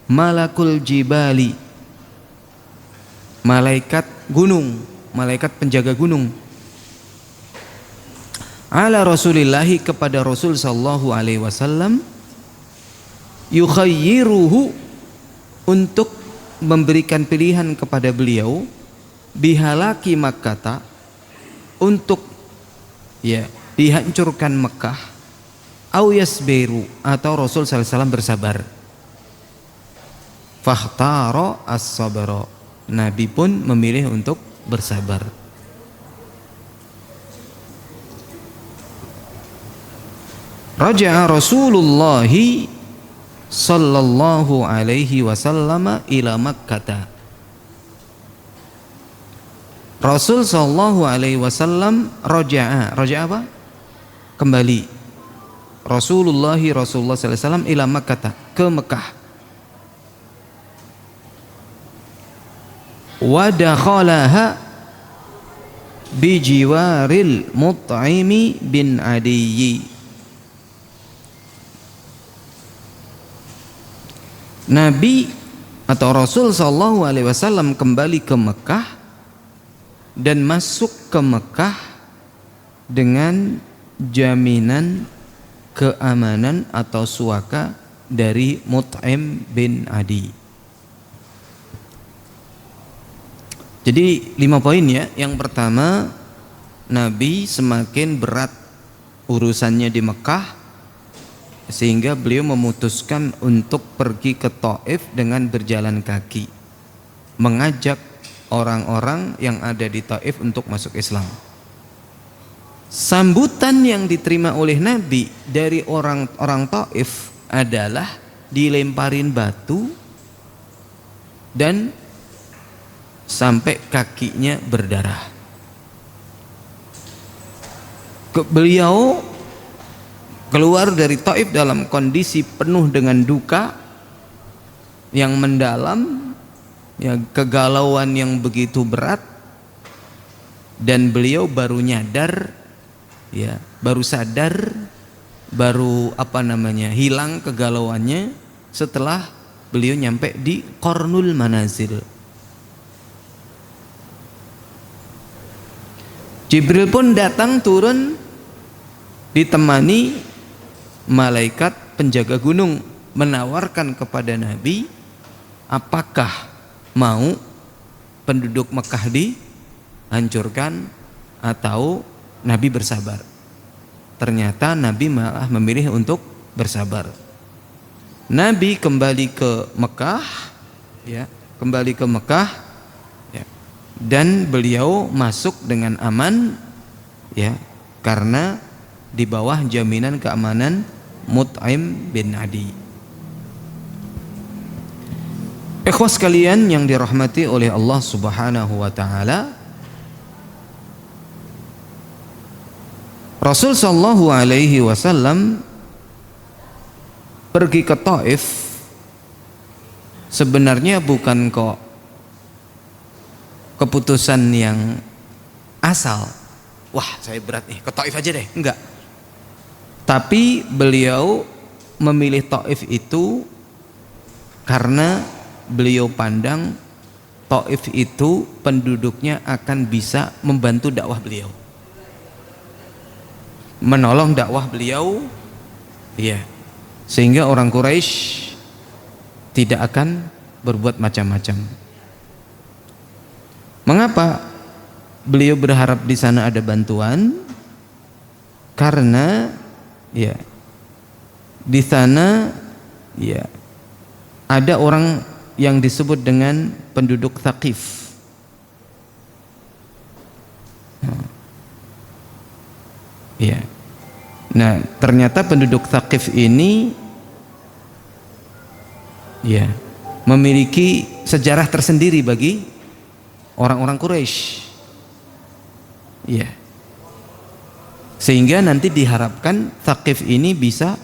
malakul jibali, malaikat gunung, malaikat penjaga gunung, ala rasulillahi, kepada Rasul sallallahu alaihi wasallam, yukhayyiruhu, untuk memberikan pilihan kepada beliau, bihalaki Makkata, untuk, ya, dihancurkan Mekah, au yasbiru, atau Rasul sallallahu alaihi wasallam bersabar. Fakhtara as-sabra, Nabi pun memilih untuk bersabar. Raja'a Rasulullah sallallahu alaihi wasallam ila Makkah. Rasul sallallahu alaihi wasallam raja'a apa? Kembali. Rasulullah sallallahu alaihi wasallam ila Makkah, ke Mekah. Wa dakhalaha bi jiwaril Mut'imi bin Adiyy. Nabi atau Rasul sallallahu alaihi wasallam kembali ke Mekah dan masuk ke Mekah dengan jaminan keamanan atau suaka dari Mut'im bin Adi. Jadi 5 poin, ya. Yang pertama, Nabi semakin berat urusannya di Mekah sehingga beliau memutuskan untuk pergi ke Taif dengan berjalan kaki, mengajak orang-orang yang ada di Taif untuk masuk Islam. Sambutan yang diterima oleh Nabi dari orang-orang Taif adalah dilemparin batu dan sampai kakinya berdarah. Beliau keluar dari Taif dalam kondisi penuh dengan duka yang mendalam, ya, kegalauan yang begitu berat, dan beliau baru nyadar, ya, baru sadar, baru hilang kegalauannya setelah beliau nyampe di Qarnul Manazil. Jibril pun datang turun ditemani malaikat penjaga gunung, menawarkan kepada Nabi, apakah mau penduduk Mekah dihancurkan atau Nabi bersabar. Ternyata Nabi malah memilih untuk bersabar. Nabi kembali ke Mekah, ya, kembali ke Mekah, ya, dan beliau masuk dengan aman, ya, karena di bawah jaminan keamanan Mut'im bin Adi. Ikhwas sekalian yang dirahmati oleh Allah Subhanahu wa taala, Rasul sallallahu alaihi wasallam pergi ke Taif sebenarnya bukan kok keputusan yang asal, wah saya berat nih ke Taif aja deh, enggak. Tapi beliau memilih Taif itu karena beliau pandang Taif itu penduduknya akan bisa membantu dakwah beliau, menolong dakwah beliau, ya, sehingga orang Quraisy tidak akan berbuat macam-macam. Mengapa beliau berharap di sana ada bantuan? Karena, ya, di sana, ya, ada orang yang disebut dengan penduduk Thaqif. Ya. Nah, ternyata penduduk Thaqif ini, ya, memiliki sejarah tersendiri bagi orang-orang Quraisy. Ya. Sehingga nanti diharapkan Thaqif ini bisa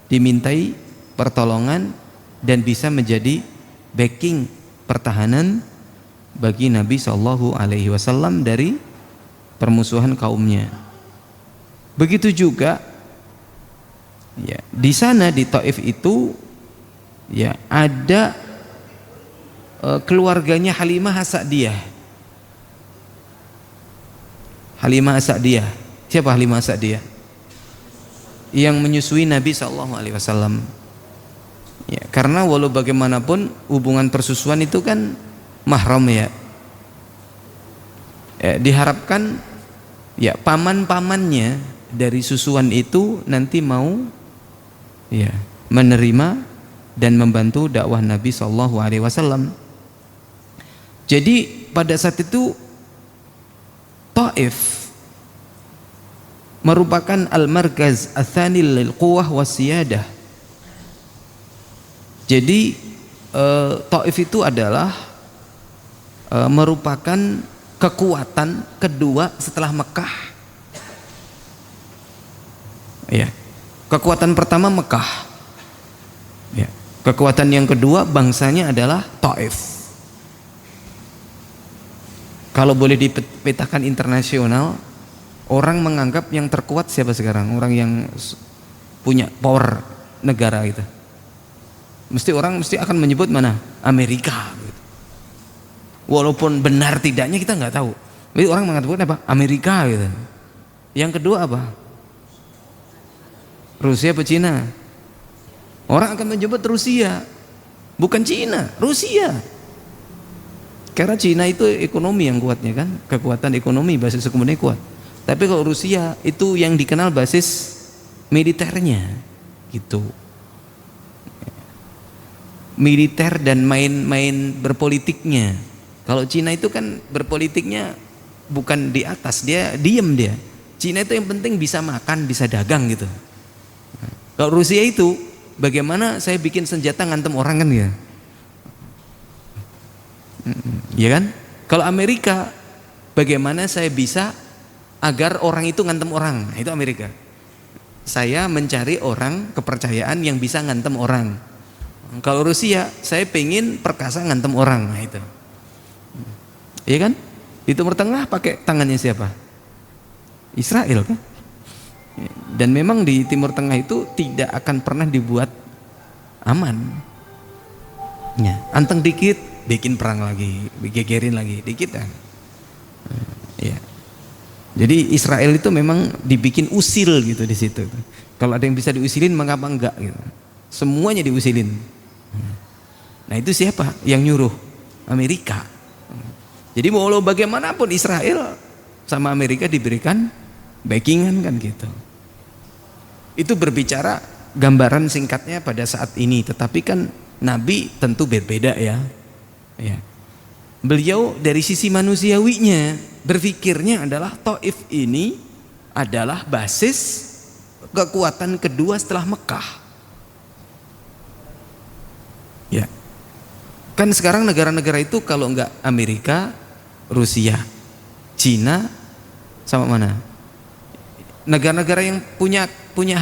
dimintai pertolongan dan bisa menjadi backing pertahanan bagi Nabi Shallallahu Alaihi Wasallam dari permusuhan kaumnya. Begitu juga, ya, di sana di Taif itu, ya, ada keluarganya Halimah As-Sa'diyah. Halimah As-Sa'diyah. Siapa Halimah As-Sa'diyah? Yang menyusui Nabi Shallallahu Alaihi Wasallam. Ya, karena walau bagaimanapun hubungan persusuan itu kan mahram, ya. Diharapkan, ya, paman-pamannya dari susuan itu nanti mau, ya, menerima dan membantu dakwah Nabi Shallallahu Alaihi Wasallam. Jadi pada saat itu Taif merupakan al-markaz ats-tsani lil quwwah was-siyadah. Jadi Taif itu adalah merupakan kekuatan kedua setelah Mekah. Ya. Kekuatan pertama Mekah. Ya. Kekuatan yang kedua bangsanya adalah Taif. Kalau boleh dipetakan internasional, orang menganggap yang terkuat siapa sekarang? Orang yang punya power negara itu. Orang mesti akan menyebut mana? Amerika. Walaupun benar tidaknya kita nggak tahu. Jadi orang mengatakan apa? Amerika gitu. Yang kedua apa? Rusia atau Cina? Orang akan menyebut Rusia, bukan Cina, Rusia. Karena Cina itu ekonomi yang kuatnya kan, kekuatan ekonomi, basis ekonomi kuat. Tapi kalau Rusia itu yang dikenal basis militernya, gitu. Militer dan main-main berpolitiknya. Kalau Cina itu kan berpolitiknya bukan di atas, dia diem dia. Cina itu yang penting bisa makan, bisa dagang gitu. Kalau Rusia itu bagaimana saya bikin senjata ngantem orang kan ya? Ya kan? Kalau Amerika bagaimana saya bisa agar orang itu ngantem orang? Nah, itu Amerika. saya mencari orang kepercayaan yang bisa ngantem orang. Kalau Rusia, saya pengen perkasa ngantem orang. Nah itu, iya kan? Di Timur Tengah pakai tangannya siapa? Israel kan? Dan memang di Timur Tengah itu tidak akan pernah dibuat aman. Ya, anteng dikit bikin perang lagi, gegerin lagi dikit kan. Ya. Jadi Israel itu memang dibikin usil gitu di situ. Kalau ada yang bisa diusilin, mengapa enggak gitu. Semuanya diusilin. Nah itu siapa yang nyuruh? Amerika. Jadi walau bagaimanapun Israel sama Amerika diberikan backingan kan gitu. Itu berbicara gambaran singkatnya pada saat ini. Tetapi kan Nabi tentu berbeda ya. Ya. Beliau dari sisi manusiawinya berpikirnya adalah Taif ini adalah basis kekuatan kedua setelah Mekah. Ya. Kan sekarang negara-negara itu kalau enggak Amerika, Rusia, Cina, sama mana? Negara-negara yang punya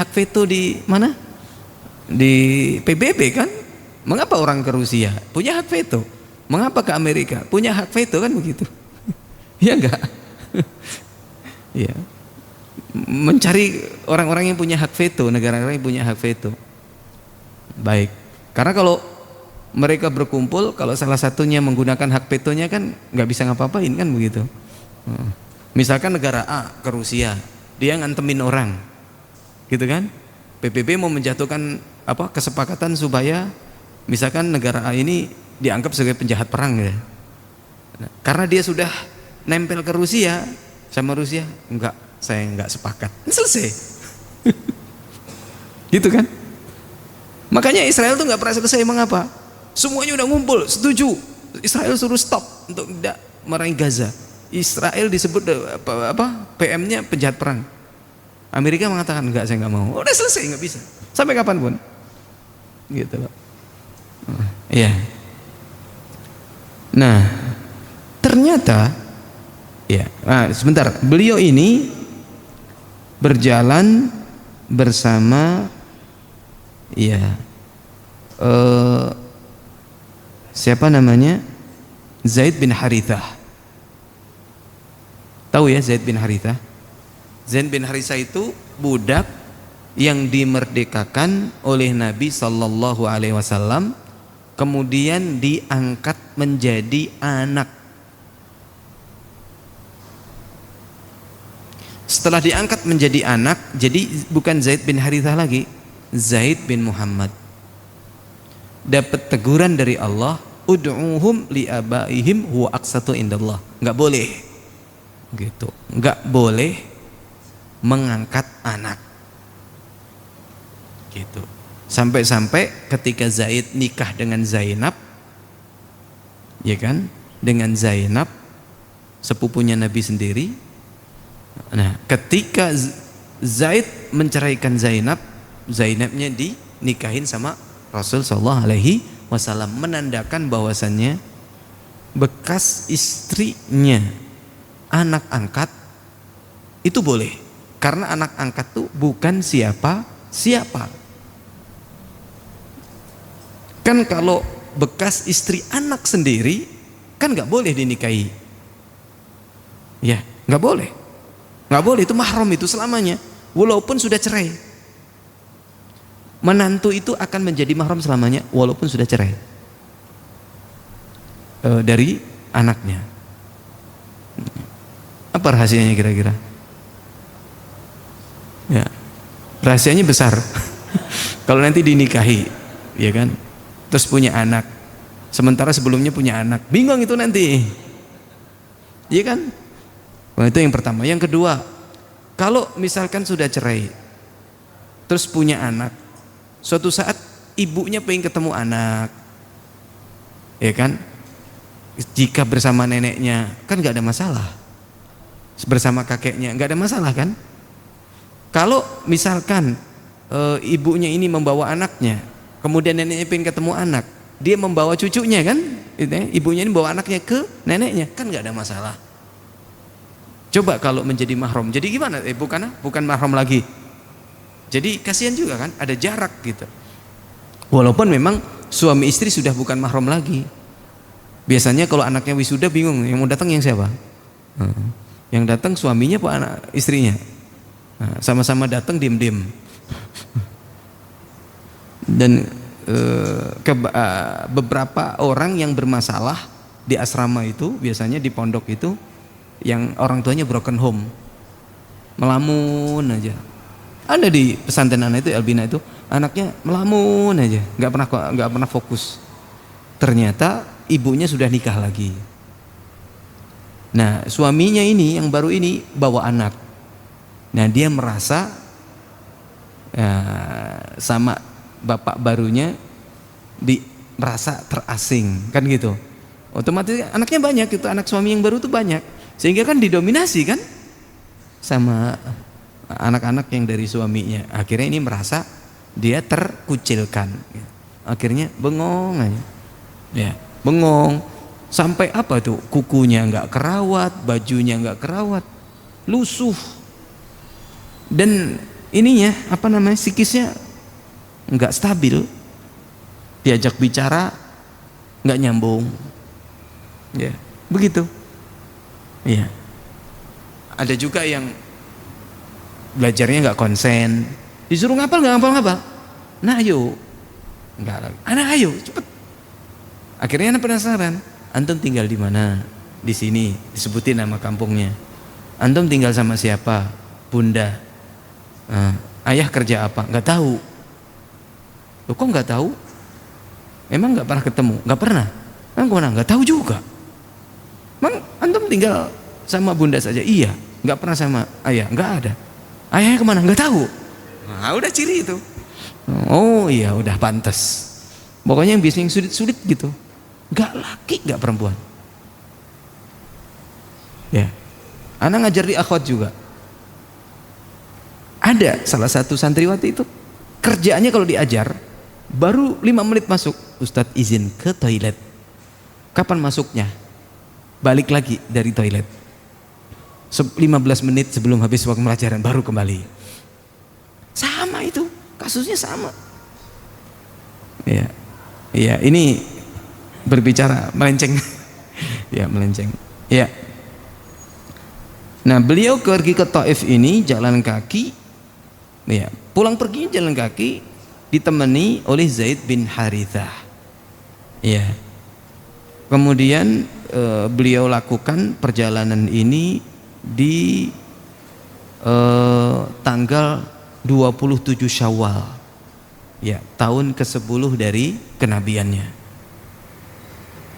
hak veto di mana? Di PBB kan? Mengapa orang ke Rusia? Punya hak veto. Mengapa ke Amerika? Punya hak veto kan begitu? Iya enggak? Ya. Mencari orang-orang yang punya hak veto, negara-negara yang punya hak veto. Baik. Karena kalau mereka berkumpul, kalau salah satunya menggunakan hak vetonya kan nggak bisa ngapa-ngapain kan begitu. Misalkan negara A ke Rusia, dia ngantemin orang, gitu kan? PBB mau menjatuhkan kesepakatan supaya misalkan negara A ini dianggap sebagai penjahat perang ya. Nah, karena dia sudah nempel ke Rusia, sama Rusia enggak, saya enggak sepakat. Selesai. Gitu kan? Makanya Israel tuh enggak pernah selesai. Mengapa? Semuanya udah ngumpul, setuju. Israel suruh stop untuk tidak merangi Gaza. Israel disebut PM-nya penjahat perang. Amerika mengatakan enggak, saya enggak mau. Udah selesai, enggak bisa. Sampai kapanpun. Gitu loh. Iya. Nah, ternyata ya, sebentar, beliau ini berjalan bersama ya siapa namanya? Zaid bin Harithah. Tahu ya Zaid bin Harithah? Zaid bin Harithah itu budak yang dimerdekakan oleh Nabi sallallahu alaihi wasallam, kemudian diangkat menjadi anak. Setelah diangkat menjadi anak, jadi bukan Zaid bin Harithah lagi, Zaid bin Muhammad. Dapat teguran dari Allah, ud'uhum liabaihim huwa aqsatu indallah. Enggak boleh. Gitu. Enggak boleh mengangkat anak. Gitu. Sampai-sampai ketika Zaid nikah dengan Zainab, ya kan, dengan Zainab sepupunya Nabi sendiri. Nah, ketika Zaid menceraikan Zainab, Zainabnya dinikahin sama Rasul sallallahu alaihi wasallam, menandakan bahwasannya bekas istrinya anak angkat itu boleh, karena anak angkat tuh bukan siapa-siapa. Kan kalau bekas istri anak sendiri kan nggak boleh dinikahi, ya nggak boleh, itu mahram itu selamanya, walaupun sudah cerai. Menantu itu akan menjadi mahram selamanya walaupun sudah cerai dari anaknya. Apa rahasianya kira-kira? Ya, rahasianya besar. Kalau nanti dinikahi, ya kan, terus punya anak, sementara sebelumnya punya anak, bingung itu nanti, iya kan? Nah, itu yang pertama. Yang kedua, kalau misalkan sudah cerai terus punya anak, suatu saat ibunya pengen ketemu anak, ya kan, jika bersama neneknya kan nggak ada masalah, bersama kakeknya nggak ada masalah kan. Kalau misalkan ibunya ini membawa anaknya, kemudian neneknya pengen ketemu anak, dia membawa cucunya kan, ibunya ini bawa anaknya ke neneknya, kan nggak ada masalah. Coba kalau menjadi mahram, jadi gimana? Bukan mahram lagi, Jadi kasihan juga kan, ada jarak gitu. Walaupun memang suami istri sudah bukan mahram lagi. Biasanya kalau anaknya wisuda bingung, yang mau datang yang siapa? Yang datang suaminya apa anak istrinya? Sama-sama datang diem-diem. Dan beberapa orang yang bermasalah di asrama itu, biasanya di pondok itu, yang orang tuanya broken home, melamun aja. Ada di pesantren anak itu, Elbina itu, anaknya melamun aja, nggak pernah fokus. Ternyata ibunya sudah nikah lagi. Nah, suaminya ini yang baru ini bawa anak. Nah, dia merasa sama bapak barunya merasa terasing, kan gitu. Otomatis anaknya banyak, itu anak suami yang baru tuh banyak, sehingga kan didominasi kan sama anak-anak yang dari suaminya. Akhirnya ini merasa dia terkucilkan. Akhirnya bengong aja. Ya, bengong. Sampai apa tuh? Kukunya nggak kerawat, bajunya nggak kerawat, lusuh. Dan ininya apa namanya? Psikisnya nggak stabil. Diajak bicara nggak nyambung. Ya, begitu. Ya. Ada juga yang belajarnya nggak konsen, disuruh ngapal nggak ngapal. Nah ayo, nggak lagi. Anak ayo cepet. Akhirnya anak penasaran. Antum tinggal di mana? Di sini, disebutin nama kampungnya. Antum tinggal sama siapa? Bunda. Ayah kerja apa? Nggak tahu. Loh, kok nggak tahu? Emang nggak pernah ketemu? Nggak pernah. Emang kemana? Nggak tahu juga. Emang antum tinggal sama bunda saja? Iya. Nggak pernah sama ayah? Nggak ada. Ayahnya kemana? Nggak tahu. Nah, udah ciri itu. Oh iya, udah pantas. Pokoknya yang biasanya sulit-sulit gitu. Nggak laki, nggak perempuan. Ya, anak ngajar di akhwat juga. Ada salah satu santriwati itu kerjaannya kalau diajar baru 5 menit masuk, Ustadz izin ke toilet. Kapan masuknya? Balik lagi dari toilet. 15 menit sebelum habis waktu pelajaran baru kembali. Sama itu, kasusnya sama. Ya, ya ini berbicara melenceng. Ya melenceng. Ya. Nah, beliau pergi ke Taif ini jalan kaki. Ya, pulang pergi jalan kaki ditemani oleh Zaid bin Harithah. Ya. Kemudian beliau lakukan perjalanan ini di tanggal 27 Syawal, ya, tahun ke-10 dari kenabiannya.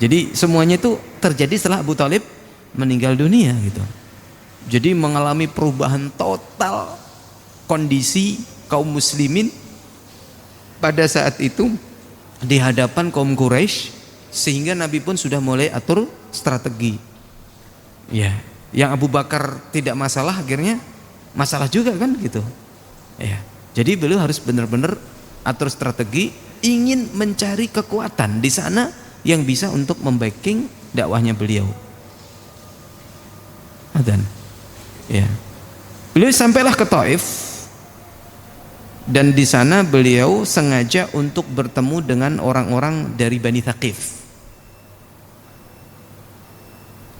Jadi semuanya itu terjadi setelah Abu Thalib meninggal dunia gitu. Jadi mengalami perubahan total kondisi kaum muslimin pada saat itu di hadapan kaum Quraisy, sehingga Nabi pun sudah mulai atur strategi. Ya, yang Abu Bakar tidak masalah, akhirnya masalah juga kan gitu. Ya, jadi beliau harus benar-benar atur strategi, ingin mencari kekuatan di sana yang bisa untuk membacking dakwahnya beliau. Adzan. Ya. Beliau sampailah ke Taif, dan di sana beliau sengaja untuk bertemu dengan orang-orang dari Bani Thaqif.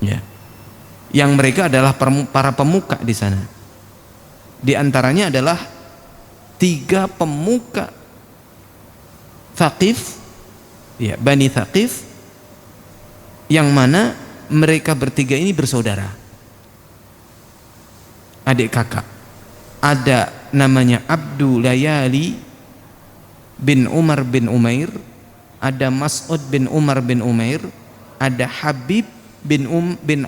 Ya. Yang mereka adalah para pemuka di sana. Di antaranya adalah 3 pemuka Thaqif, ya, Bani Thaqif, yang mana mereka bertiga ini bersaudara, adik kakak. Ada namanya Abdulayali bin Umar bin Umair, ada Mas'ud bin Umar bin Umair, ada Habib bin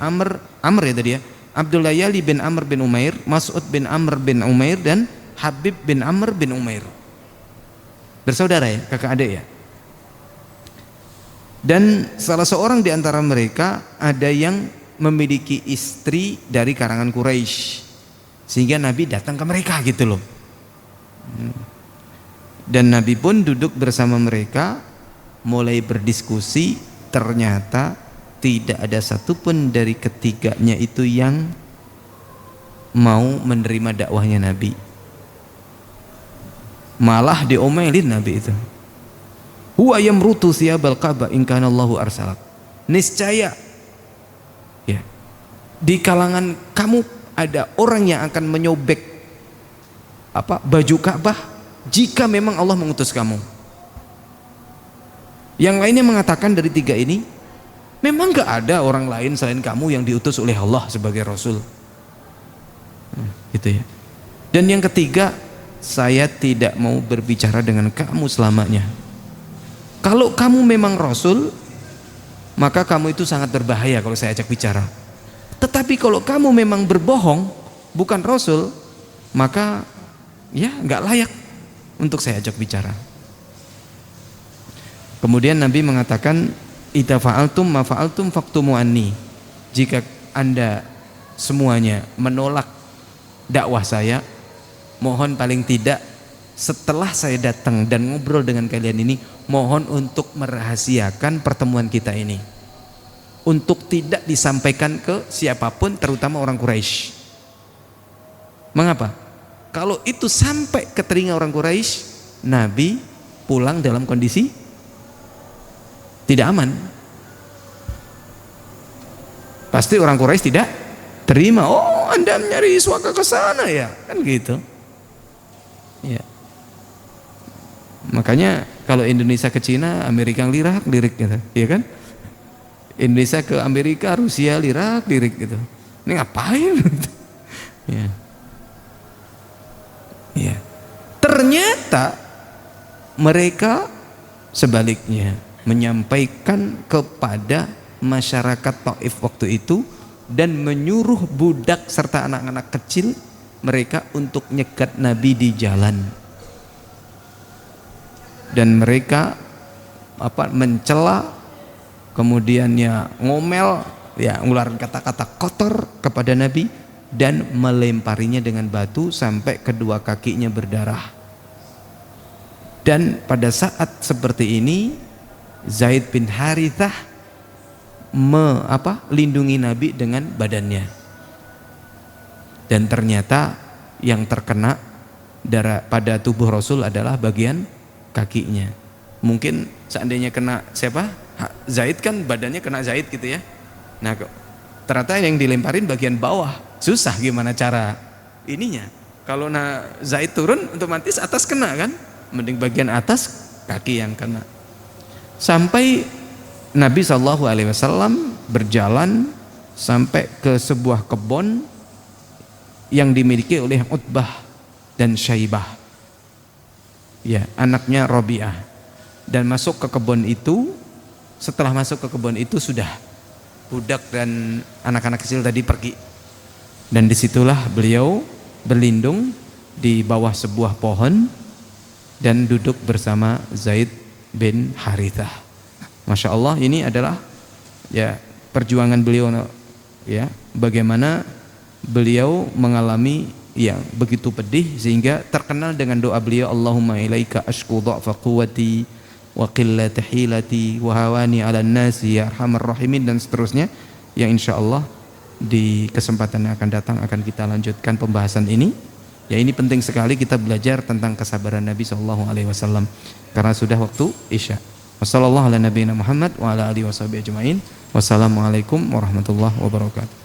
Amr ya tadi ya, Abdulayali bin Amr bin Umair, Mas'ud bin Amr bin Umair, dan Habib bin Amr bin Umair. Bersaudara ya, kakak adik ya. Dan salah seorang di antara mereka ada yang memiliki istri dari karangan Quraisy, sehingga Nabi datang ke mereka gitu loh. Dan Nabi pun duduk bersama mereka, mulai berdiskusi. Ternyata tidak ada satupun dari ketiganya itu yang mau menerima dakwahnya Nabi. Malah diomelin Nabi itu. Huwa yamrutu thiyabal Ka'bah in kana Allahu arsalak. Niscaya ya, di kalangan kamu ada orang yang akan menyobek baju Ka'bah jika memang Allah mengutus kamu. Yang lainnya mengatakan dari tiga ini, memang gak ada orang lain selain kamu yang diutus oleh Allah sebagai Rasul. Gitu ya. Dan yang ketiga, saya tidak mau berbicara dengan kamu selamanya. Kalau kamu memang Rasul, maka kamu itu sangat berbahaya kalau saya ajak bicara. Tetapi kalau kamu memang berbohong, bukan Rasul, maka ya nggak layak untuk saya ajak bicara. Kemudian Nabi mengatakan, idza fa'altum ma fa'altum faktumu anni. Jika Anda semuanya menolak dakwah saya, mohon paling tidak setelah saya datang dan ngobrol dengan kalian ini, mohon untuk merahasiakan pertemuan kita ini, untuk tidak disampaikan ke siapapun, terutama orang Quraisy. Mengapa? Kalau itu sampai ke telinga orang Quraisy, Nabi pulang dalam kondisi tidak aman. Pasti orang Quraisy tidak terima. Oh, Anda nyari suaka ke sana ya, kan gitu. Ya. Makanya kalau Indonesia ke Cina, Amerika lirik gitu, ya kan? Indonesia ke Amerika, Rusia lirik gitu. Ini ngapain? Ya. Ya. Ternyata mereka sebaliknya menyampaikan kepada masyarakat Taif waktu itu dan menyuruh budak serta anak-anak kecil mereka untuk nyegat Nabi di jalan. Dan mereka mencela, kemudian ya ngomel, ya ngeluarin kata-kata kotor kepada Nabi dan melemparinya dengan batu sampai kedua kakinya berdarah. Dan pada saat seperti ini Zaid bin Harithah lindungi Nabi dengan badannya. Dan ternyata yang terkena darah pada tubuh Rasul adalah bagian kakinya. Mungkin seandainya kena siapa? Zaid, kan badannya kena Zaid gitu ya. Nah, ternyata yang dilemparin bagian bawah. Susah gimana cara ininya. Kalau Zaid turun otomatis atas kena kan? Mending bagian atas kaki yang kena. Sampai Nabi SAW berjalan sampai ke sebuah kebun yang dimiliki oleh Utbah dan Syaibah, ya, anaknya Robi'ah. Dan masuk ke kebun itu, setelah masuk ke kebun itu sudah budak dan anak-anak kecil tadi pergi. Dan disitulah beliau berlindung di bawah sebuah pohon dan duduk bersama Zaid bin Harithah. Masya Allah, ini adalah ya perjuangan beliau, ya, bagaimana beliau mengalami yang begitu pedih sehingga terkenal dengan doa beliau, Allahumma ilaika ashku dha'fa quwwati wa qillata hilati wa hawani 'alan nasi ya arhamar rahimin, dan seterusnya, yang insyaallah di kesempatan yang akan datang akan kita lanjutkan pembahasan ini. Ya, ini penting sekali kita belajar tentang kesabaran Nabi SAW karena sudah waktu Isya. Wassalamualaikum warahmatullahi wabarakatuh.